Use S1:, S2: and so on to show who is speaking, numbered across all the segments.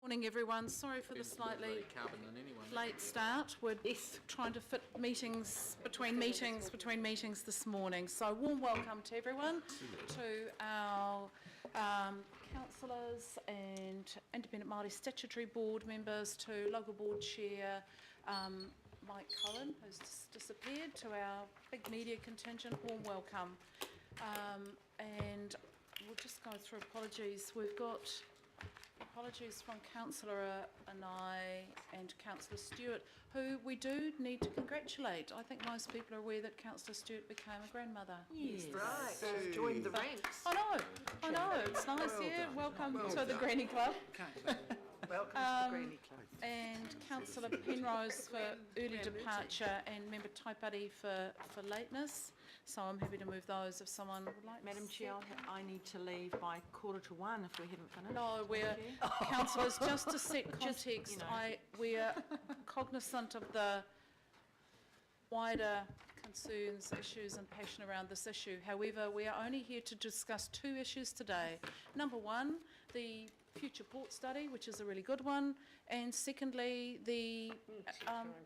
S1: Morning everyone, sorry for the slightly late start. We're trying to fit meetings between meetings this morning. So warm welcome to everyone, to our councillors and Independent Māori Statutory Board members, to local board chair Mike Cohen, who's just disappeared, to our big media contingent, warm welcome. And we'll just go through apologies. We've got apologies from Councillor Anai and Councillor Stewart, who we do need to congratulate. I think most people are aware that Councillor Stewart became a grandmother.
S2: Yes, right. So joined the ranks.
S1: I know, it's nice, yeah. Welcome to the Granny Club.
S2: Welcome to the Granny Club.
S1: And Councillor Penrose for early departure and Member Taipari for lateness. So I'm happy to move those if someone would like.
S2: Madam Chair, I need to leave by 1:45 if we haven't finished.
S1: No, we're councillors. Just to set context, we're cognizant of the wider concerns, issues and passion around this issue. However, we are only here to discuss two issues today. Number one, the future port study, which is a really good one, and secondly, the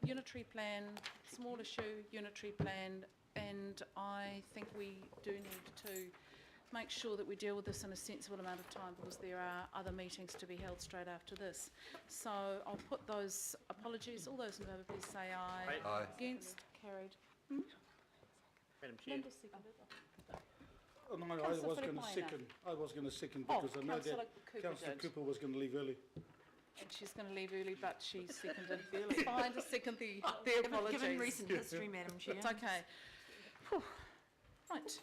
S1: unitary plan, small issue unitary plan, and I think we do need to make sure that we deal with this in a sensible amount of time because there are other meetings to be held straight after this. So I'll put those apologies. All those in favour, please say aye.
S3: Aye.
S1: Against? Carried.
S4: Madam Chair.
S1: Linda seconded.
S5: No, I was going to second because I know that Councillor Cooper was going to leave early.
S1: And she's going to leave early, but she seconded early. Fine to second the apologies.
S2: Given recent history, Madam Chair.
S1: It's okay. Whew. Right.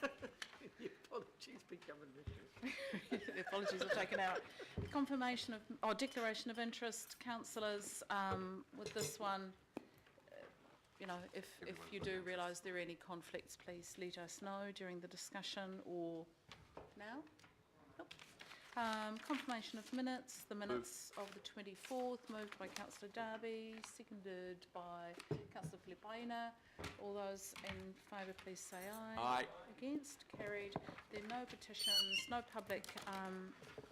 S2: The apologies become an issue.
S1: The apologies are taken out. Confirmation of, or declaration of interest, councillors, with this one. You know, if you do realise there are any conflicts, please let us know during the discussion or now. Nope. Confirmation of minutes. The minutes of the 24th, moved by Councillor Darby, seconded by Councillor Filipaina. All those in favour, please say aye.
S3: Aye.
S1: Against? Carried. There are no petitions, no public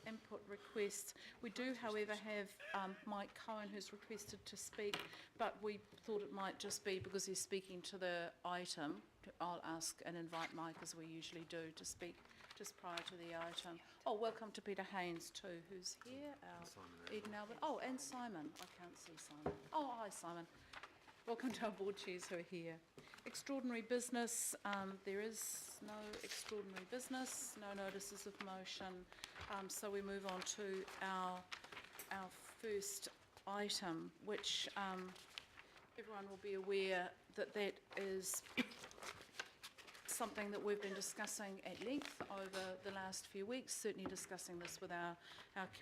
S1: input requests. We do, however, have Mike Cohen, who's requested to speak, but we thought it might just be because he's speaking to the item. I'll ask and invite Mike, as we usually do, to speak just prior to the item. Oh, welcome to Peter Haynes too, who's here. Eden Albert. Oh, and Simon. I can't see Simon. Oh, hi, Simon. Welcome to our board chairs who are here. Extraordinary business. There is no extraordinary business, no notices of motion. So we move on to our first item, which everyone will be aware that is something that we've been discussing at length over the last few weeks, certainly discussing this with our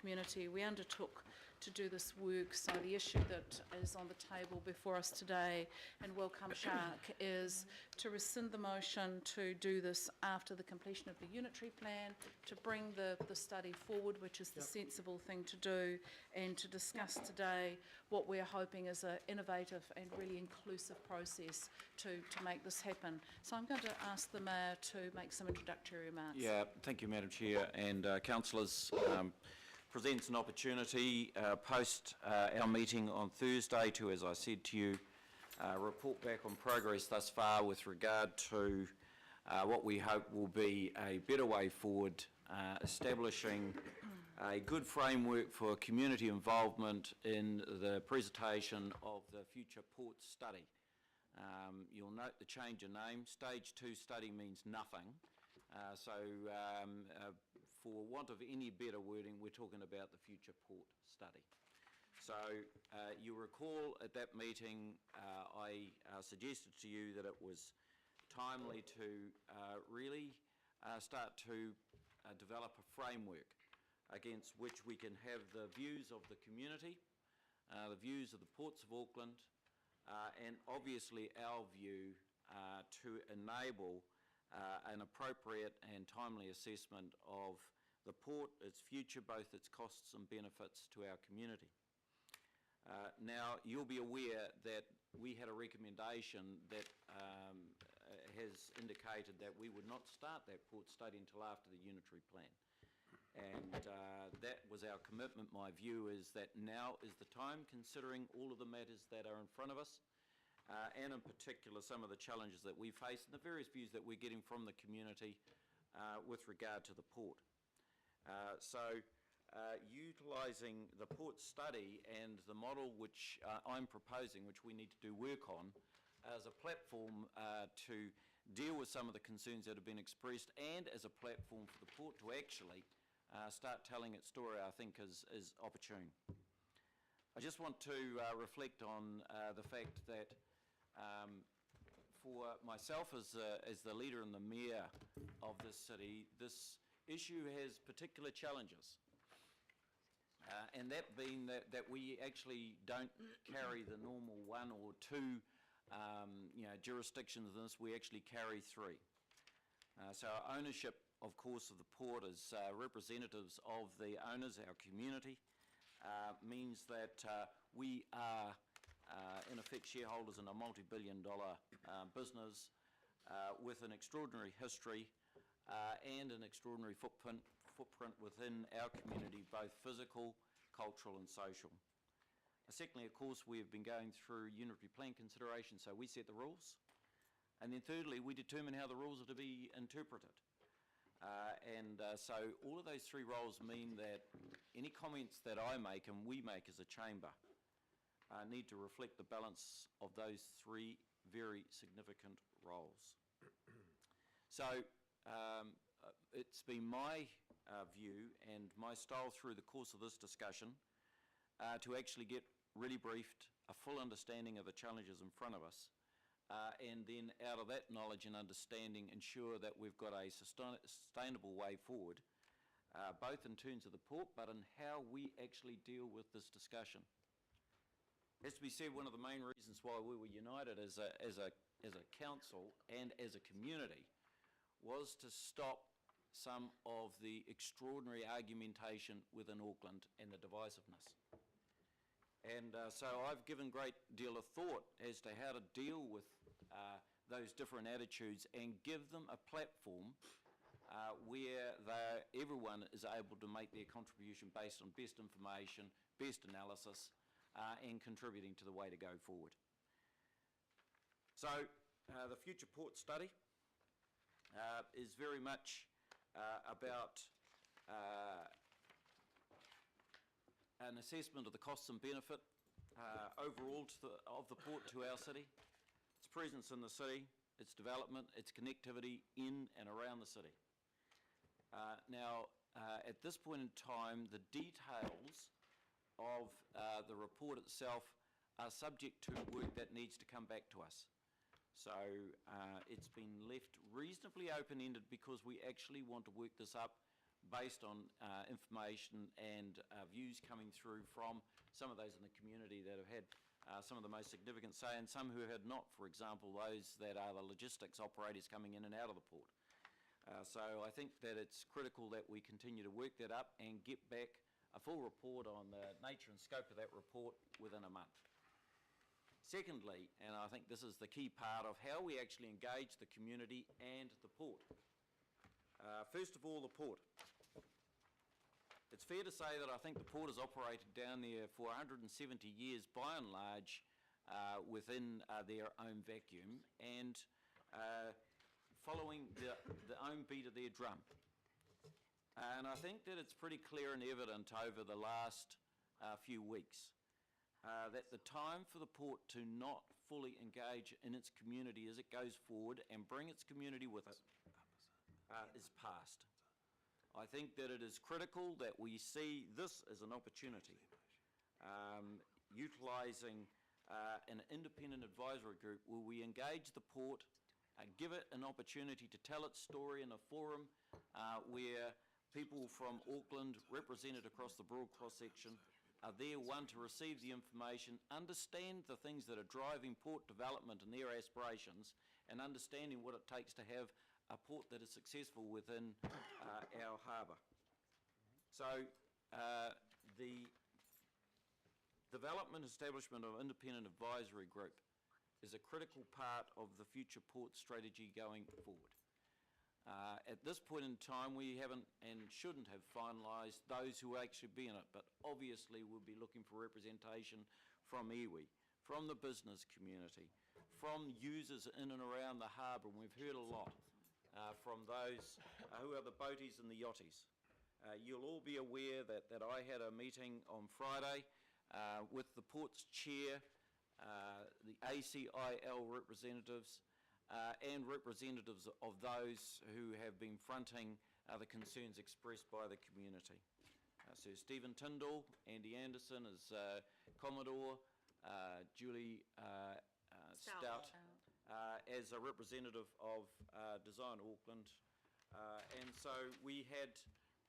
S1: community. We undertook to do this work, so the issue that is on the table before us today, and welcome Shark, is to rescind the motion to do this after the completion of the unitary plan, to bring the study forward, which is the sensible thing to do, and to discuss today what we're hoping is an innovative and really inclusive process to make this happen. So I'm going to ask the Mayor to make some introductory remarks.
S3: Yeah, thank you, Madam Chair, and councillors. Presents an opportunity post our meeting on Thursday to, as I said to you, report back on progress thus far with regard to what we hope will be a better way forward, establishing a good framework for community involvement in the presentation of the future port study. You'll note the change of name. Stage 2 study means nothing. For want of any better wording, we're talking about the future port study. So you recall at that meeting I suggested to you that it was timely to really start to develop a framework against which we can have the views of the community, the views of the ports of Auckland, and obviously our view to enable an appropriate and timely assessment of the port, its future, both its costs and benefits to our community. Now, you'll be aware that we had a recommendation that has indicated that we would not start that port study until after the unitary plan. And that was our commitment. My view is that now is the time, considering all of the matters that are in front of us, and in particular some of the challenges that we face and the various views that we're getting from the community with regard to the port. Utilising the port study and the model which I'm proposing, which we need to do work on, as a platform to deal with some of the concerns that have been expressed, and as a platform for the port to actually start telling its story, I think is opportune. I just want to reflect on the fact that for myself as the leader and the mayor of this city, this issue has particular challenges. And that being that we actually don't carry the normal one or two jurisdictions in this, we actually carry three. So our ownership, of course, of the port as representatives of the owners, our community, means that we are in effect shareholders in a multi-billion-dollar business with an extraordinary history and an extraordinary footprint within our community, both physical, cultural and social. Secondly, of course, we have been going through unitary plan consideration, so we set the rules. And then thirdly, we determine how the rules are to be interpreted. So all of those three roles mean that any comments that I make and we make as a chamber need to reflect the balance of those three very significant roles. So it's been my view and my style through the course of this discussion to actually get really briefed, a full understanding of the challenges in front of us, and then out of that knowledge and understanding ensure that we've got a sustainable way forward, both in terms of the port but in how we actually deal with this discussion. As we said, one of the main reasons why we were united as a council and as a community was to stop some of the extraordinary argumentation within Auckland and the divisiveness. And so I've given a great deal of thought as to how to deal with those different attitudes and give them a platform where everyone is able to make their contribution based on best information, best analysis, and contributing to the way to go forward. So the future port study is very much about an assessment of the costs and benefit overall of the port to our city, its presence in the city, its development, its connectivity in and around the city. Now, at this point in time, the details of the report itself are subject to work that needs to come back to us. So it's been left reasonably open-ended because we actually want to work this up based on information and views coming through from some of those in the community that have had some of the most significant say and some who had not, for example, those that are the logistics operators coming in and out of the port. So I think that it's critical that we continue to work that up and get back a full report on the nature and scope of that report within a month. Secondly, and I think this is the key part of how we actually engage the community and the port. First of all, the port. It's fair to say that I think the port has operated down there for 170 years by and large within their own vacuum and following the own beat of their drum. And I think that it's pretty clear and evident over the last few weeks that the time for the port to not fully engage in its community as it goes forward and bring its community with it is past. I think that it is critical that we see this as an opportunity, utilising an independent advisory group where we engage the port, give it an opportunity to tell its story in a forum where people from Auckland, represented across the broad cross-section, are there, one, to receive the information, understand the things that are driving port development and their aspirations, and understanding what it takes to have a port that is successful within our harbour. So the development establishment of independent advisory group is a critical part of the future port strategy going forward. At this point in time, we haven't and shouldn't have finalised those who will actually be in it, but obviously we'll be looking for representation from iwi, from the business community, from users in and around the harbour, and we've heard a lot from those who are the boaties and the yachties. You'll all be aware that I had a meeting on Friday with the Port's chair, the ACIL representatives, and representatives of those who have been fronting the concerns expressed by the community. Sir Stephen Tyndall, Andy Anderson as Commodore, Julie Stout as a representative of Design Auckland. And so we had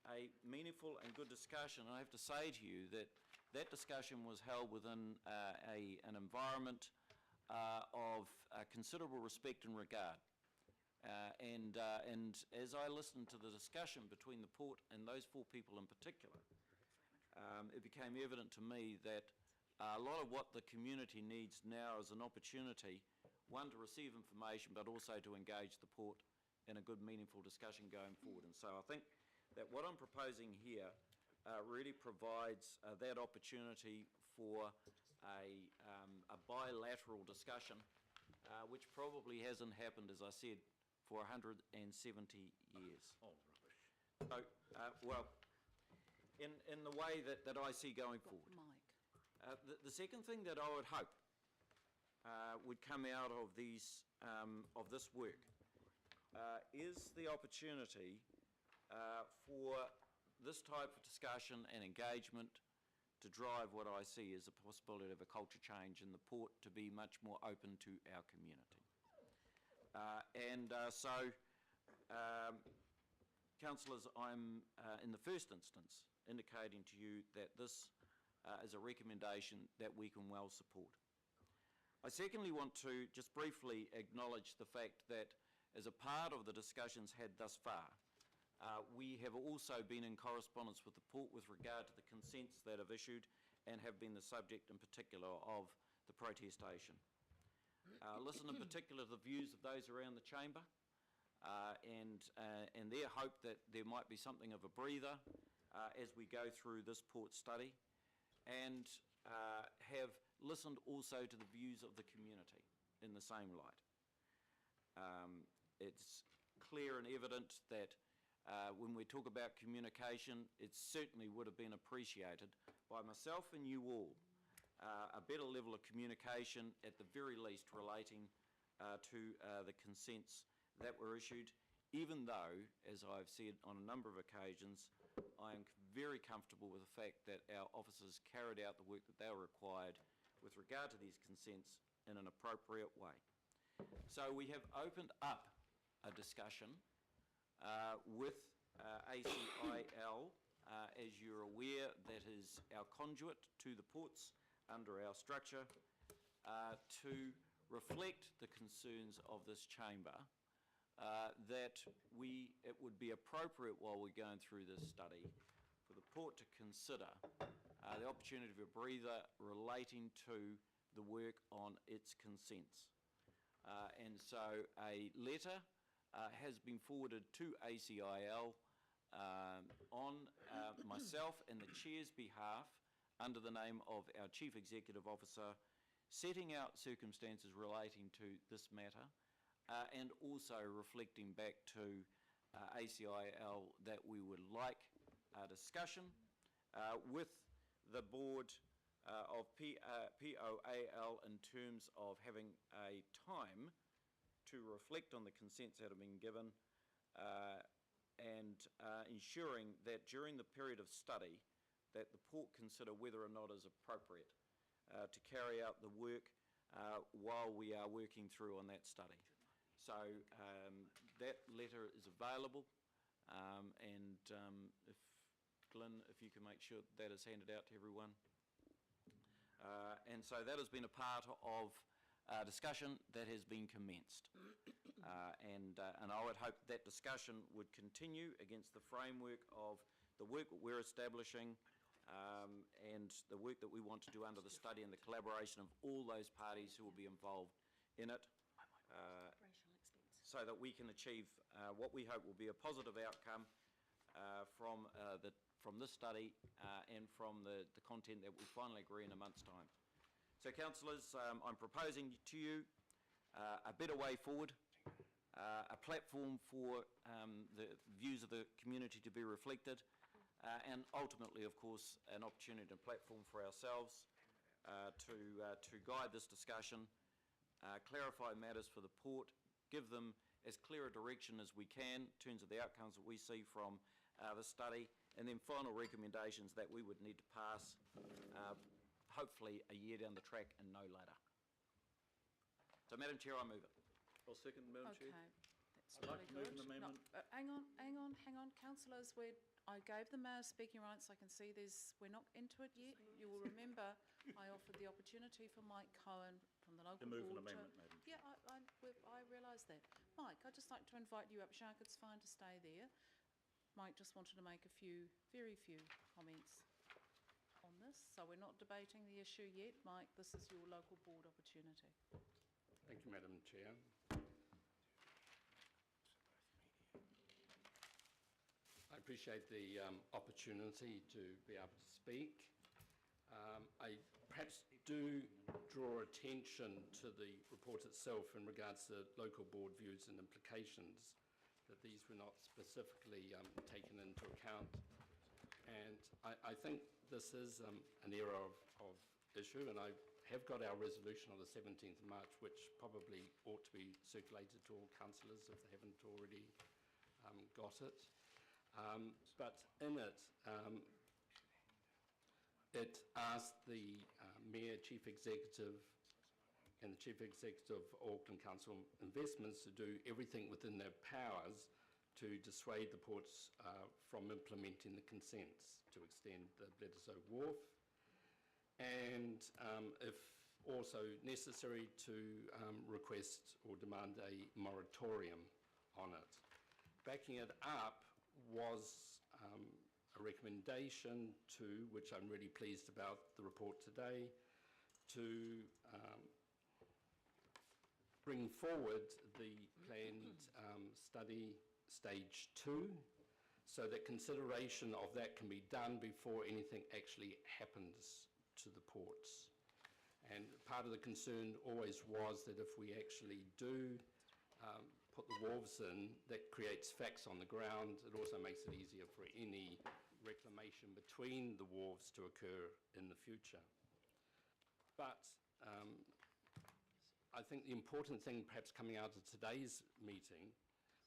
S3: a meaningful and good discussion. And I have to say to you that that discussion was held within an environment of considerable respect and regard. And as I listened to the discussion between the Port and those four people in particular, it became evident to me that a lot of what the community needs now is an opportunity, one, to receive information, but also to engage the Port in a good, meaningful discussion going forward. And so I think that what I'm proposing here really provides that opportunity for a bilateral discussion, which probably hasn't happened, as I said, for 170 years.
S4: Oh, rubbish.
S3: So, well, in the way that I see going forward.
S1: Mike.
S3: The second thing that I would hope would come out of these of this work is the opportunity for this type of discussion and engagement to drive what I see as a possibility of a culture change in the Port to be much more open to our community. Councillors, I'm in the first instance indicating to you that this is a recommendation that we can well support. I secondly want to just briefly acknowledge the fact that as a part of the discussions had thus far, we have also been in correspondence with the Port with regard to the consents that have issued and have been the subject in particular of the protestation. Listen in particular to the views of those around the chamber and their hope that there might be something of a breather as we go through this Port study, and have listened also to the views of the community in the same light. It's clear and evident that when we talk about communication, it certainly would have been appreciated by myself and you all, a better level of communication at the very least relating to the consents that were issued, even though, as I've said on a number of occasions, I am very comfortable with the fact that our officers carried out the work that they were required with regard to these consents in an appropriate way. So we have opened up a discussion with ACIL, as you're aware, that is our conduit to the ports under our structure, to reflect the concerns of this chamber, that it would be appropriate while we're going through this study for the Port to consider the opportunity of a breather relating to the work on its consents. And so a letter has been forwarded to ACIL on myself and the Chair's behalf under the name of our Chief Executive Officer, setting out circumstances relating to this matter and also reflecting back to ACIL that we would like a discussion with the board of POAL in terms of having a time to reflect on the consents that have been given and ensuring that during the period of study that the Port consider whether or not is appropriate to carry out the work while we are working through on that study. So that letter is available and if Glenn, if you can make sure that is handed out to everyone. And so that has been a part of discussion that has been commenced. And I would hope that discussion would continue against the framework of the work that we're establishing and the work that we want to do under the study and the collaboration of all those parties who will be involved in it so that we can achieve what we hope will be a positive outcome from this study and from the content that we finally agree in a month's time. So, councillors, I'm proposing to you a better way forward, a platform for the views of the community to be reflected, and ultimately, of course, an opportunity and platform for ourselves to guide this discussion, clarify matters for the port, give them as clear a direction as we can in terms of the outcomes that we see from the study, and then final recommendations that we would need to pass hopefully a year down the track and no later. So, Madam Chair, I move it.
S6: I'll second, Madam Chair.
S1: Okay, that's
S6: I'd like
S1: really
S6: to move
S1: good.
S6: an amendment.
S1: No, hang on, councillors. I gave the mayor speaking rights. I can see we're not into it yet. You will remember I offered the opportunity for Mike Cohen from the local
S6: To move an
S1: board
S6: amendment, Madam Chair.
S1: Yeah, I realise that. Mike, I'd just like to invite you up. Shark, it's fine to stay there. Mike just wanted to make very few comments on this. So we're not debating the issue yet. Mike, this is your local board opportunity.
S7: Thank you, Madam Chair. I appreciate the opportunity to be able to speak. I perhaps do draw attention to the report itself in regards to local board views and implications, that these were not specifically taken into account. And I think this is an area of issue, and I have got our resolution on the 17th of March, which probably ought to be circulated to all councillors if they haven't already got it. But in it, it asked the Mayor, Chief Executive and the Chief Executive of Auckland Council Investments to do everything within their powers to dissuade the ports from implementing the consents to extend the Bledisloe Wharf, and if also necessary to request or demand a moratorium on it. Backing it up was a recommendation to, which I'm really pleased about the report today, to bring forward the planned study stage 2, so that consideration of that can be done before anything actually happens to the ports. And part of the concern always was that if we actually do put the wharves in, that creates facts on the ground. It also makes it easier for any reclamation between the wharves to occur in the future. But I think the important thing perhaps coming out of today's meeting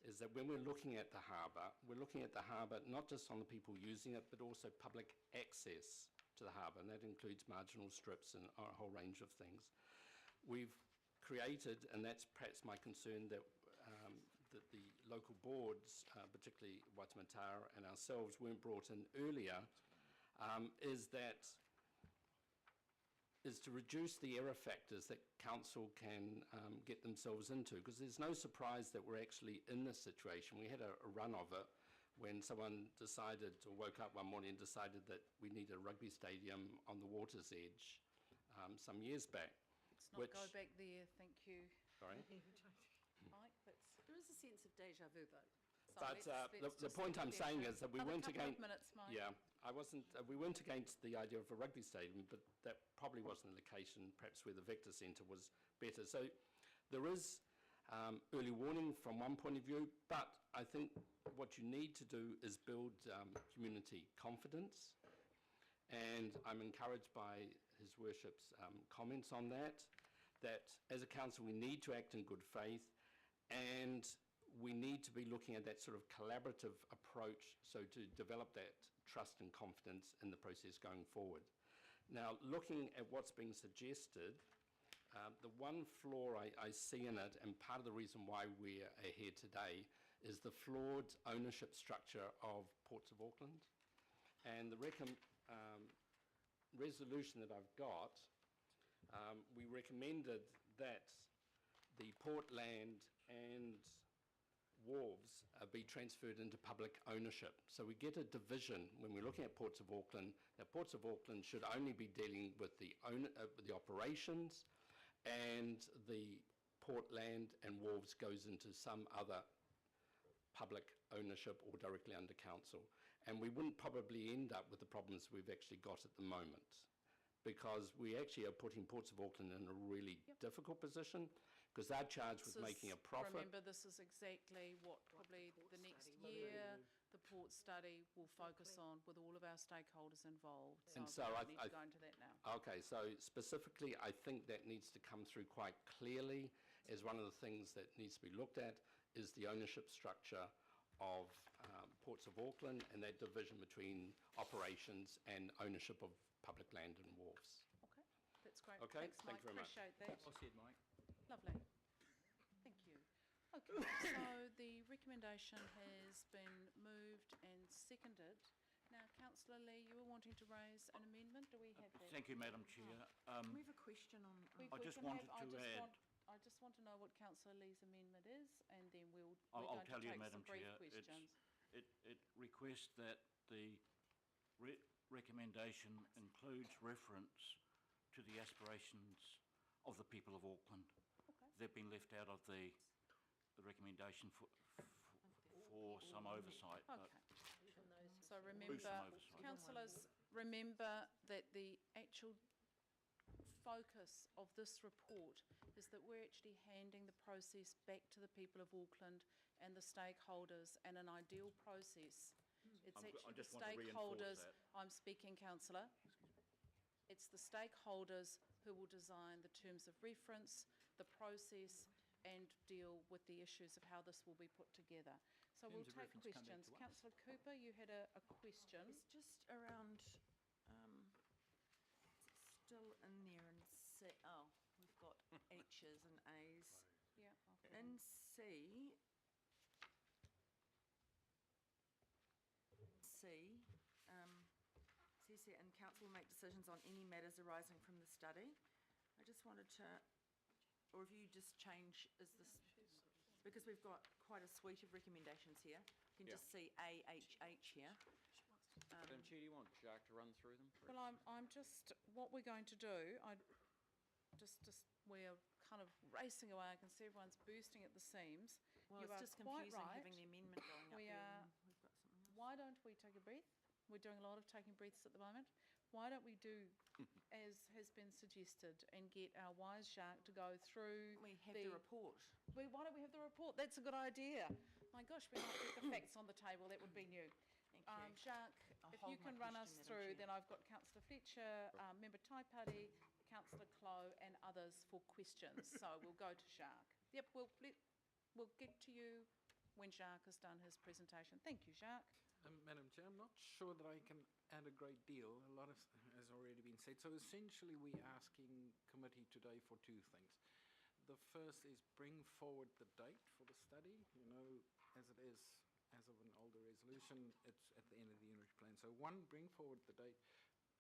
S7: is that when we're looking at the harbour, we're looking at the harbour not just on the people using it, but also public access to the harbour, and that includes marginal strips and a whole range of things. We've created, and that's perhaps my concern, that the local boards, particularly Waitemata and ourselves, weren't brought in earlier, is to reduce the error factors that council can get themselves into, because there's no surprise that we're actually in this situation. We had a run of it when someone decided, or woke up one morning and decided that we needed a rugby stadium on the water's edge some years back.
S1: Let's not go back there, thank you.
S7: Sorry?
S1: Mike,
S8: There is a sense of déjà vu, though.
S1: so
S7: But
S1: let's
S7: the
S1: just
S7: point I'm
S1: leave it
S7: saying
S1: there
S7: is that we
S1: for
S7: weren't
S1: another couple
S7: against.
S1: of minutes, Mike.
S7: Yeah, I wasn't. We weren't against the idea of a rugby stadium, but that probably wasn't the case, and perhaps where the Vector Centre was better. So there is early warning from one point of view, but I think what you need to do is build community confidence, and I'm encouraged by His Worship's comments on that. That as a council we need to act in good faith, and we need to be looking at that sort of collaborative approach, so to develop that trust and confidence in the process going forward. Now, looking at what's being suggested, the one flaw I see in it, and part of the reason why we're here today, is the flawed ownership structure of Ports of Auckland. And the resolution that I've got, we recommended that the port land and wharves be transferred into public ownership. So we get a division when we're looking at Ports of Auckland, that Ports of Auckland should only be dealing with the operations, and the port land and wharves goes into some other public ownership or directly under council. And we wouldn't probably end up with the problems we've actually got at the moment, because we actually are putting Ports of Auckland in a really difficult position, because they're charged with making a profit.
S1: Remember, this is exactly what probably the next year the port study will focus on with all of our stakeholders involved.
S7: And
S1: So
S7: so
S1: we
S7: I-
S1: don't need
S7: I-
S1: to go into that now.
S7: Okay, so specifically, I think that needs to come through quite clearly as one of the things that needs to be looked at is the ownership structure of Ports of Auckland and that division between operations and ownership of public land and wharves.
S1: Okay, that's great.
S7: Okay,
S1: Thanks,
S7: thank
S1: Mike.
S7: you very much.
S1: Appreciate that.
S6: Well said, Mike.
S1: Lovely. Thank you. Okay, so the recommendation has been moved and seconded. Now, councillor Lee, you were wanting to raise an amendment. Do we have that?
S6: Thank you, Madam Chair.
S2: Can we have a question on?
S1: We
S6: I
S1: can
S6: just
S1: have-
S6: wanted to add-
S1: I just want to know what councillor Lee's amendment is, and then we're
S6: I'll
S1: going
S6: tell
S1: to
S6: you,
S1: take
S6: Madam
S1: some brief
S6: Chair.
S1: questions.
S6: It requests that the recommendation includes reference to the aspirations of the people of Auckland.
S1: Okay.
S6: They've been left out of the recommendation for some oversight. but
S1: Okay. So remember,
S6: some oversight.
S1: councillors, remember that the actual focus of this report is that we're actually handing the process back to the people of Auckland and the stakeholders, and an ideal process. It's
S6: I
S1: actually the
S6: just want to reinforce
S1: stakeholders,
S6: that.
S1: I'm speaking, councillor. It's the stakeholders who will design the terms of reference, the process, and deal with the issues of how this will be put together. So we'll
S6: Terms of
S1: take
S6: reference come back
S1: questions.
S6: to us.
S1: Councillor Cooper, you had a question.
S2: It's just around, it's still in there and C, oh, we've got H's and A's.
S1: Yeah.
S2: In C, says here, and council will make decisions on any matters arising from the study. I just wanted to, or if you just change, is this, because we've got quite a suite of recommendations here. You can just see AHH here.
S3: Madam Chair, do you want Jacques to run through them?
S1: Well, I'm just, what we're going to do, we're kind of racing away. I can see everyone's bursting at the seams.
S2: Well,
S1: You
S2: it's
S1: are
S2: just
S1: quite
S2: confusing
S1: right.
S2: having the amendment going up
S1: We
S2: there.
S1: are-
S2: and we've got something else.
S1: Why don't we take a breath? We're doing a lot of taking breaths at the moment. Why don't we do, as has been suggested, and get our wise Jacques to go through
S2: We have the report.
S1: Why don't we have the report? That's a good idea. My gosh, we might get the facts on the table. That would be new.
S2: Thank you.
S1: Jacques,
S2: I'll
S1: if you
S2: hold my
S1: can run us
S2: question, Madam
S1: through,
S2: Chair.
S1: then I've got councillor Fletcher, member Taipari, councillor Clow, and others for questions. So we'll go to Jacques. Yep, we'll get to you when Jacques has done his presentation. Thank you, Jacques.
S9: Madam Chair, I'm not sure that I can add a great deal. A lot has already been said. So essentially, we're asking committee today for two things. The first is bring forward the date for the study. You know, as it is, as of an older resolution, it's at the end of the unitary plan. So one, bring forward the date.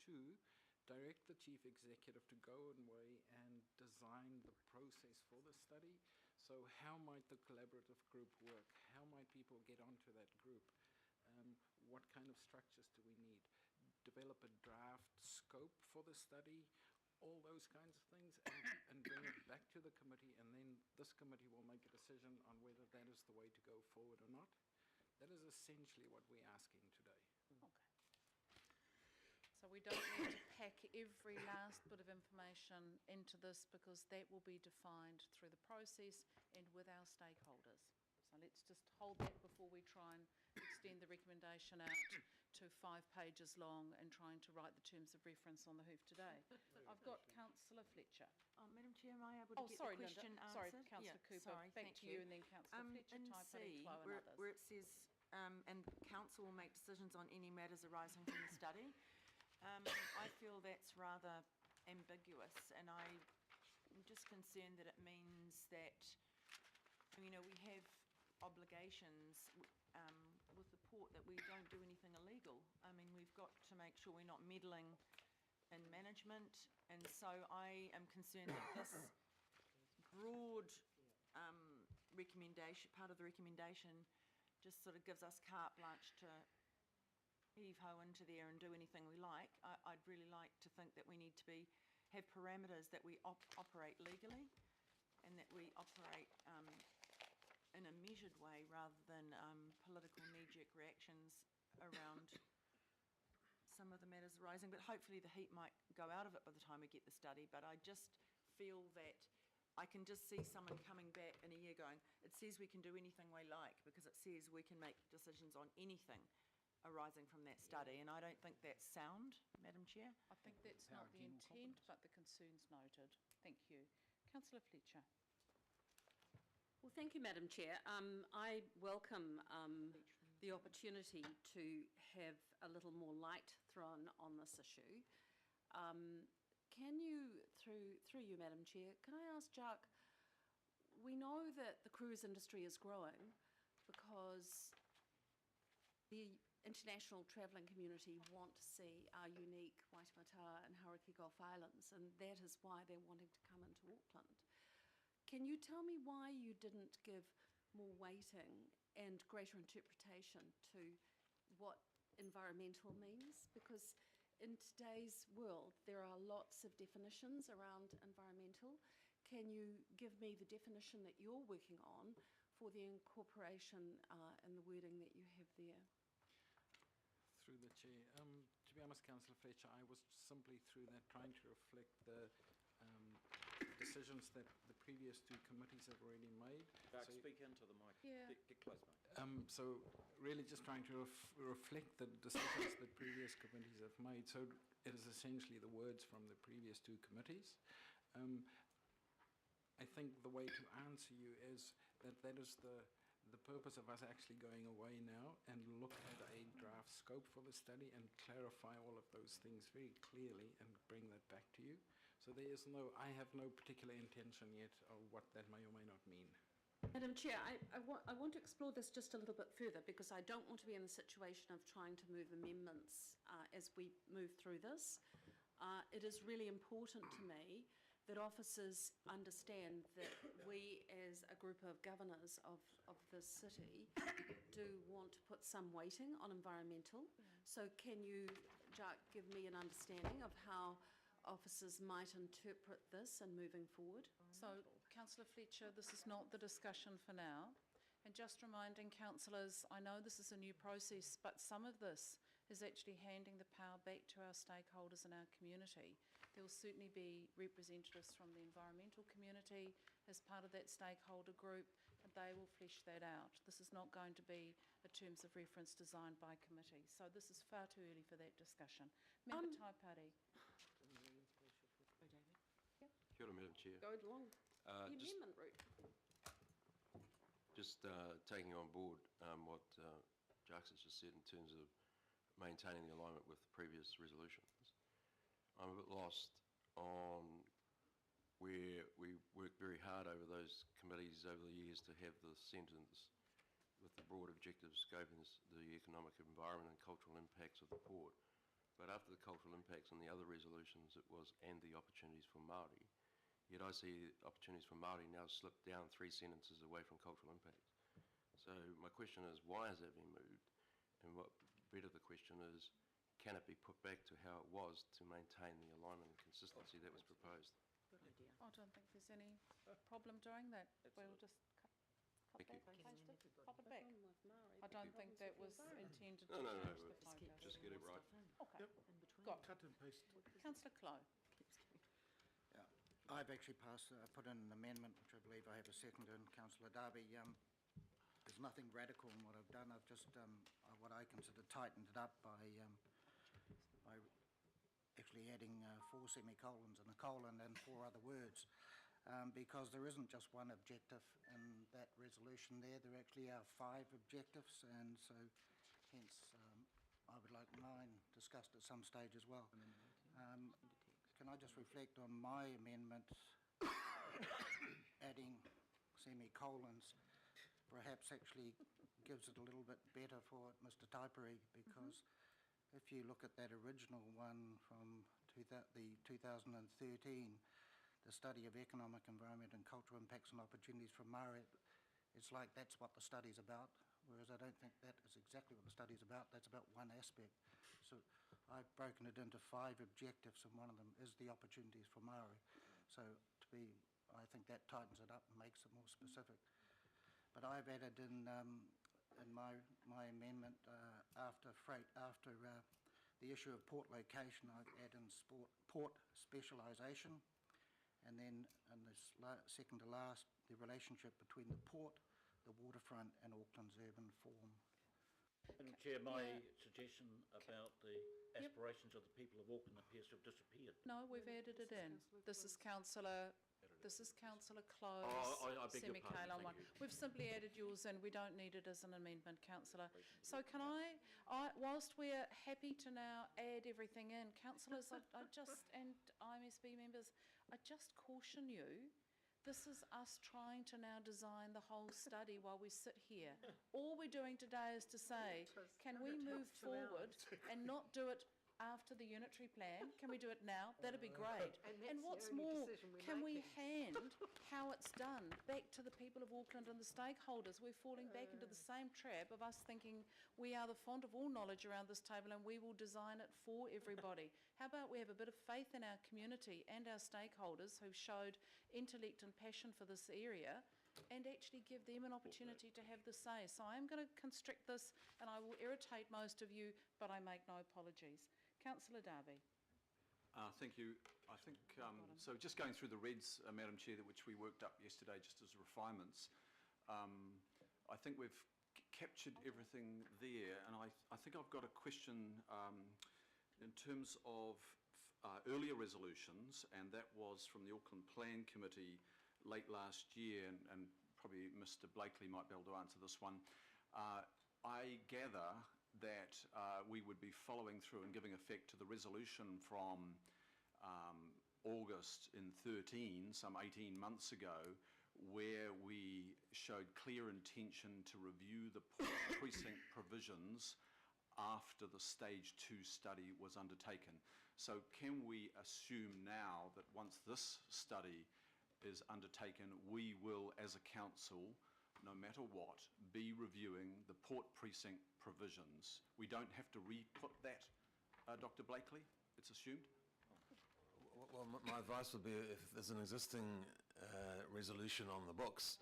S9: Two, direct the chief executive to go away and design the process for the study. So how might the collaborative group work? How might people get onto that group? What kind of structures do we need? Develop a draft scope for the study, all those kinds of things, and bring it back to the committee, and then this committee will make a decision on whether that is the way to go forward or not. That is essentially what we're asking today.
S1: Okay. So we don't need to pack every last bit of information into this, because that will be defined through the process and with our stakeholders. So let's just hold that before we try and extend the recommendation out to 5 pages long and trying to write the terms of reference on the hoof today. I've got councillor Fletcher.
S2: Madam Chair, am I able
S1: Oh,
S2: to get
S1: sorry,
S2: the question
S1: Linda.
S2: answered?
S1: Sorry, councillor Cooper.
S2: Sorry,
S1: Back
S2: thank
S1: to you, and then councillor Fletcher,
S2: in
S1: Taipari,
S2: C,
S1: Clow, and
S2: where
S1: others.
S2: it says, and council will make decisions on any matters arising from the study, I feel that's rather ambiguous, and I'm just concerned that it means that, you know, we have obligations with the port that we don't do anything illegal. I mean, we've got to make sure we're not meddling in management, and so I am concerned that this broad recommendation, part of the recommendation, just sort of gives us carte blanche to heave-ho into there and do anything we like. I'd really like to think that we need to have parameters that we operate legally, and that we operate in a measured way rather than political knee-jerk reactions around some of the matters arising, but hopefully the heat might go out of it by the time we get the study. But I just feel that I can just see someone coming back in a year going, it says we can do anything we like because it says we can make decisions on anything arising from that study, and I don't think that's sound, Madam Chair.
S1: I think that's not the intent, but the concern's noted. Thank you. Councillor Fletcher.
S8: Well, thank you, Madam Chair. I welcome the opportunity to have a little more light thrown on this issue. Can you, through you, Madam Chair, can I ask Jacques, we know that the cruise industry is growing because the international travelling community want to see our unique Waitemata and Hauraki Gulf Islands, and that is why they're wanting to come into Auckland. Can you tell me why you didn't give more weighting and greater interpretation to what environmental means? Because in today's world, there are lots of definitions around environmental. Can you give me the definition that you're working on for the incorporation and the wording that you have there?
S9: Through the chair. To be honest, Councillor Fletcher, I was simply through that trying to reflect the decisions that the previous two committees have already made.
S3: Speak into the mic.
S1: Yeah.
S3: Get close, mate.
S9: So really just trying to reflect the decisions that previous committees have made. So it is essentially the words from the previous two committees. I think the way to answer you is that is the purpose of us actually going away now and look at a draft scope for the study and clarify all of those things very clearly and bring that back to you. So I have no particular intention yet of what that may or may not mean.
S8: Madam Chair, I want to explore this just a little bit further because I don't want to be in the situation of trying to move amendments as we move through this. It is really important to me that officers understand that we as a group of governors of the city do want to put some weighting on environmental. So can you, Jacques, give me an understanding of how officers might interpret this and moving forward?
S1: So, Councillor Fletcher, this is not the discussion for now. And just reminding councillors, I know this is a new process, but some of this is actually handing the power back to our stakeholders in our community. There will certainly be representatives from the environmental community as part of that stakeholder group, and they will flesh that out. This is not going to be a terms of reference designed by committee. So this is far too early for that discussion. Member Taipari.
S10: Kia ora, Madam Chair.
S8: Go along the amendment route.
S10: Just taking on board what Jacques has just said in terms of maintaining the alignment with previous resolutions. I'm a bit lost on where we worked very hard over those committees over the years to have the sentence with the broad objectives scoping the economic, environment and cultural impacts of the port. But after the cultural impacts and the other resolutions, it was and the opportunities for Māori. Yet I see opportunities for Māori now slipped down 3 sentences away from cultural impacts. So my question is, why has that been moved? And what better the question is, can it be put back to how it was to maintain the alignment and consistency that was proposed?
S2: Good idea.
S1: I don't think there's any problem doing that. We'll just cut
S10: Thank
S1: back,
S10: you.
S1: change it, pop it back.
S8: With Maori,
S1: I don't think that was intended to
S10: No,
S1: change the
S10: but
S1: focus.
S10: just get it right.
S1: Okay,
S5: Yep.
S1: got it.
S5: Cut and paste.
S1: Councillor Clow.
S11: Yeah, I've actually put in an amendment, which I believe I have a second in, Councillor Darby. There's nothing radical in what I've done. I've just, what I consider tightened it up by actually adding 4 semicolons and a colon and 4 other words. Because there isn't just one objective in that resolution there. There actually are 5 objectives, and so hence I would like mine discussed at some stage as well. Can I just reflect on my amendment, adding semicolons, perhaps actually gives it a little bit better for Mr. Taipari, because if you look at that original one from the 2013, the study of economic, environment and cultural impacts and opportunities for Māori, it's like that's what the study's about, whereas I don't think that is exactly what the study's about. That's about one aspect. So I've broken it into 5 objectives, and one of them is the opportunities for Māori. So I think that tightens it up and makes it more specific. but I've added in my amendment after the issue of port location, I've added in port specialisation, and then in this second to last, the relationship between the port, the waterfront and Auckland's urban form.
S6: Madam Chair, my suggestion about the aspirations of the people of Auckland appears to have disappeared.
S1: No, we've added it in. This is councillor Close,
S6: I beg your pardon,
S1: semicolon
S6: thank
S1: 1.
S6: you.
S1: We've simply added yours in. We don't need it as an amendment, councillor. So can I whilst we're happy to now add everything in, councillors, I just, and IMSB members, I just caution you, this is us trying to now design the whole study while we sit here. All we're doing today is to say, can we move forward and not do it after the unitary plan? Can we do it now? That'd be great. And what's more, can we hand how it's done back to the people of Auckland and the stakeholders? We're falling back into the same trap of us thinking we are the font of all knowledge around this table and we will design it for everybody. How about we have a bit of faith in our community and our stakeholders who've showed intellect and passion for this area, and actually give them an opportunity to have the say. So I'm going to constrict this, and I will irritate most of you, but I make no apologies. Councillor Darby.
S12: Thank you. I think, so just going through the reds, Madam Chair, which we worked up yesterday just as refinements, I think we've captured everything there, and I think I've got a question in terms of earlier resolutions, and that was from the Auckland Plan Committee late last year, and probably Mr Blakely might be able to answer this one. I gather that we would be following through and giving effect to the resolution from August in 13, some 18 months ago, where we showed clear intention to review the precinct provisions after the stage 2 study was undertaken. So can we assume now that once this study is undertaken, we will, as a council, no matter what, be reviewing the port precinct provisions? We don't have to re-put that, Dr Blakely, it's assumed?
S10: Well, my advice would be if there's an existing resolution on the books,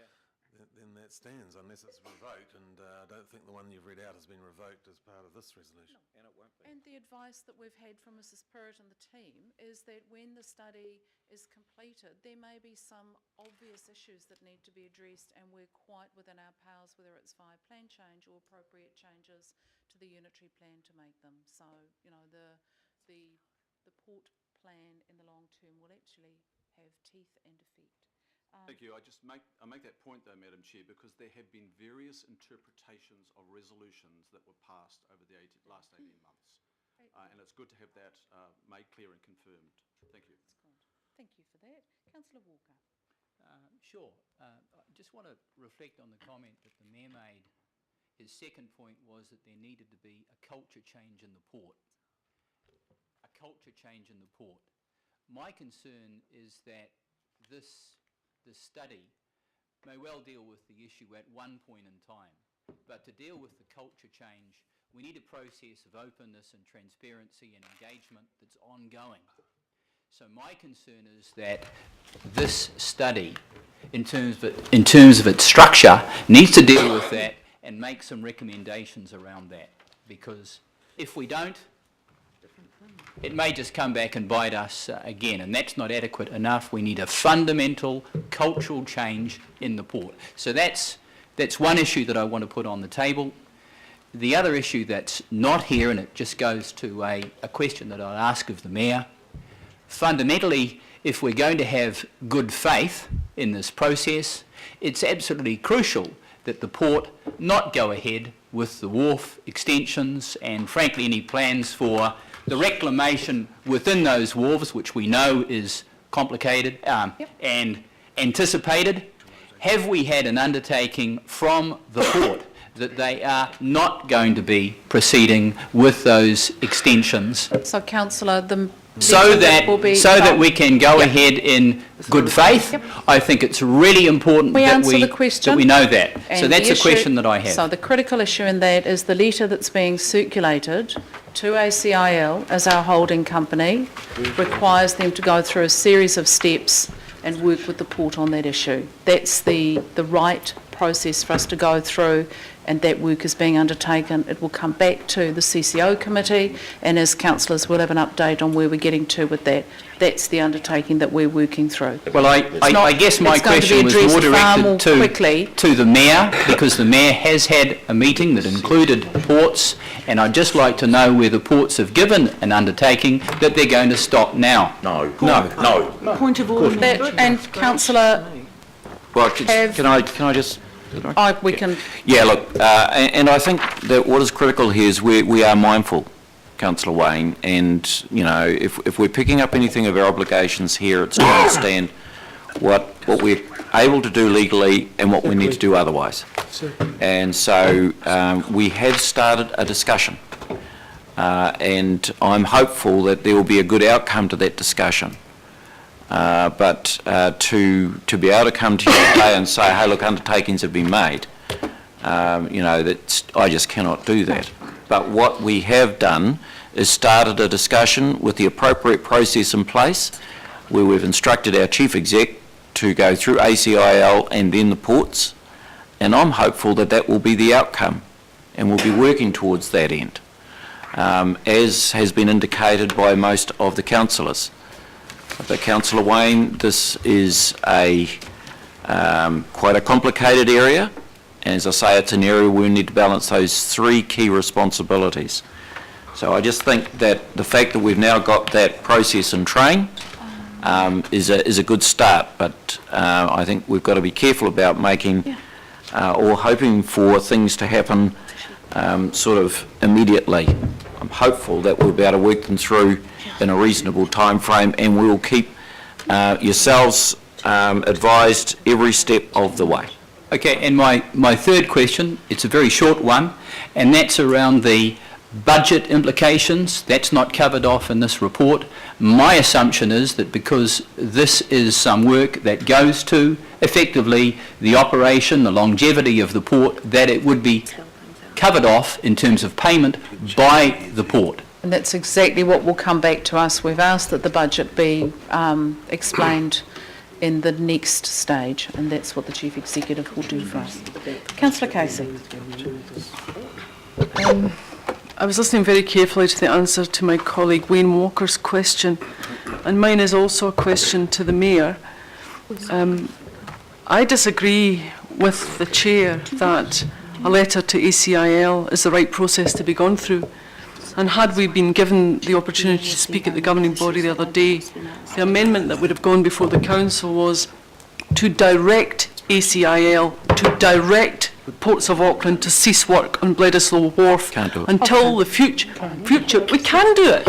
S10: then that stands unless it's revoked, and I don't think the one you've read out has been revoked as part of this resolution.
S3: And it won't be.
S1: And the advice that we've had from Mrs Pirrett and the team is that when the study is completed, there may be some obvious issues that need to be addressed, and we're quite within our powers, whether it's via plan change or appropriate changes to the unitary plan to make them. So, you know, the port plan in the long term will actually have teeth and effect.
S12: Thank you. I make that point though, Madam Chair, because there have been various interpretations of resolutions that were passed over the last 18 months. And it's good to have that made clear and confirmed. Thank you.
S1: Thank you for that. Councillor Walker.
S13: Sure. I just want to reflect on the comment that the Mayor made. His second point was that there needed to be a culture change in the port. A culture change in the port. My concern is that this study may well deal with the issue at one point in time, but to deal with the culture change, we need a process of openness and transparency and engagement that's ongoing. So my concern is that this study, in terms of its structure, needs to deal with that and make some recommendations around that, because if we don't, it may just come back and bite us again, and that's not adequate enough. We need a fundamental cultural change in the port. So that's one issue that I want to put on the table. The other issue that's not here, and it just goes to a question that I'll ask of the Mayor, fundamentally, if we're going to have good faith in this process, it's absolutely crucial that the port not go ahead with the wharf extensions and, frankly, any plans for the reclamation within those wharves, which we know is complicated and anticipated. Have we had an undertaking from the port that they are not going to be proceeding with those extensions?
S1: So, Councillor,
S13: so that we can go ahead in good faith. I think it's really important that we know that. And so that's a question that I have.
S1: So the critical issue in that is the letter that's being circulated to ACIL as our holding company requires them to go through a series of steps and work with the port on that issue. That's the right process for us to go through, and that work is being undertaken. It will come back to the CCO committee, and as councillors, we'll have an update on where we're getting to with that. That's the undertaking that we're working through.
S13: Well, I guess my question was more directed to the Mayor, because the Mayor has had a meeting that included ports, and I'd just like to know where the ports have given an undertaking that they're going to stop now.
S3: No.
S2: Point of order.
S1: And councillor,
S3: Well, can I just...
S1: we can...
S3: Yeah, look, and I think that what is critical here is we are mindful, Councillor Wayne, and, you know, if we're picking up anything of our obligations here, it's to understand what we're able to do legally and what we need to do otherwise. And so we have started a discussion, and I'm hopeful that there will be a good outcome to that discussion. But to be able to come to you today and say, hey, look, undertakings have been made, you know, I just cannot do that. But what we have done is started a discussion with the appropriate process in place, where we've instructed our Chief Exec to go through ACIL and then the ports, and I'm hopeful that that will be the outcome, and we'll be working towards that end, as has been indicated by most of the councillors. But Councillor Wayne, this is quite a complicated area. And as I say, it's an area where we need to balance those three key responsibilities. So I just think that the fact that we've now got that process in train is a good start. But I think we've got to be careful about making or hoping for things to happen sort of immediately. I'm hopeful that we'll be able to work them through in a reasonable time frame, and we will keep yourselves advised every step of the way.
S13: Okay, and my third question, it's a very short one, and that's around the budget implications. That's not covered off in this report. My assumption is that because this is some work that goes to effectively the operation, the longevity of the port, that it would be covered off in terms of payment by the port.
S1: And that's exactly what will come back to us. We've asked that the budget be explained in the next stage, and that's what the Chief Executive will do for us. Councillor Casey.
S14: I was listening very carefully to the answer to my colleague Wayne Walker's question, and mine is also a question to the Mayor. I disagree with the Chair that a letter to ACIL is the right process to be gone through. And had we been given the opportunity to speak at the governing body the other day, the amendment that would have gone before the Council was to direct ACIL, to direct Ports of Auckland to cease work on Bledisloe Wharf until the future. We can do it.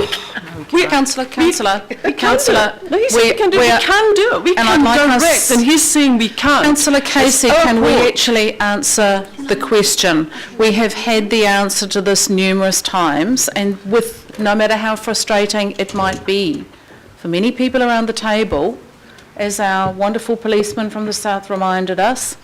S1: Councillor,
S14: we can do it. We can do it. We can direct, and he's saying we can't.
S1: Councillor Casey, can we actually answer the question? We have had the answer to this numerous times, and with no matter how frustrating it might be for many people around the table, as our wonderful policeman from the south reminded us,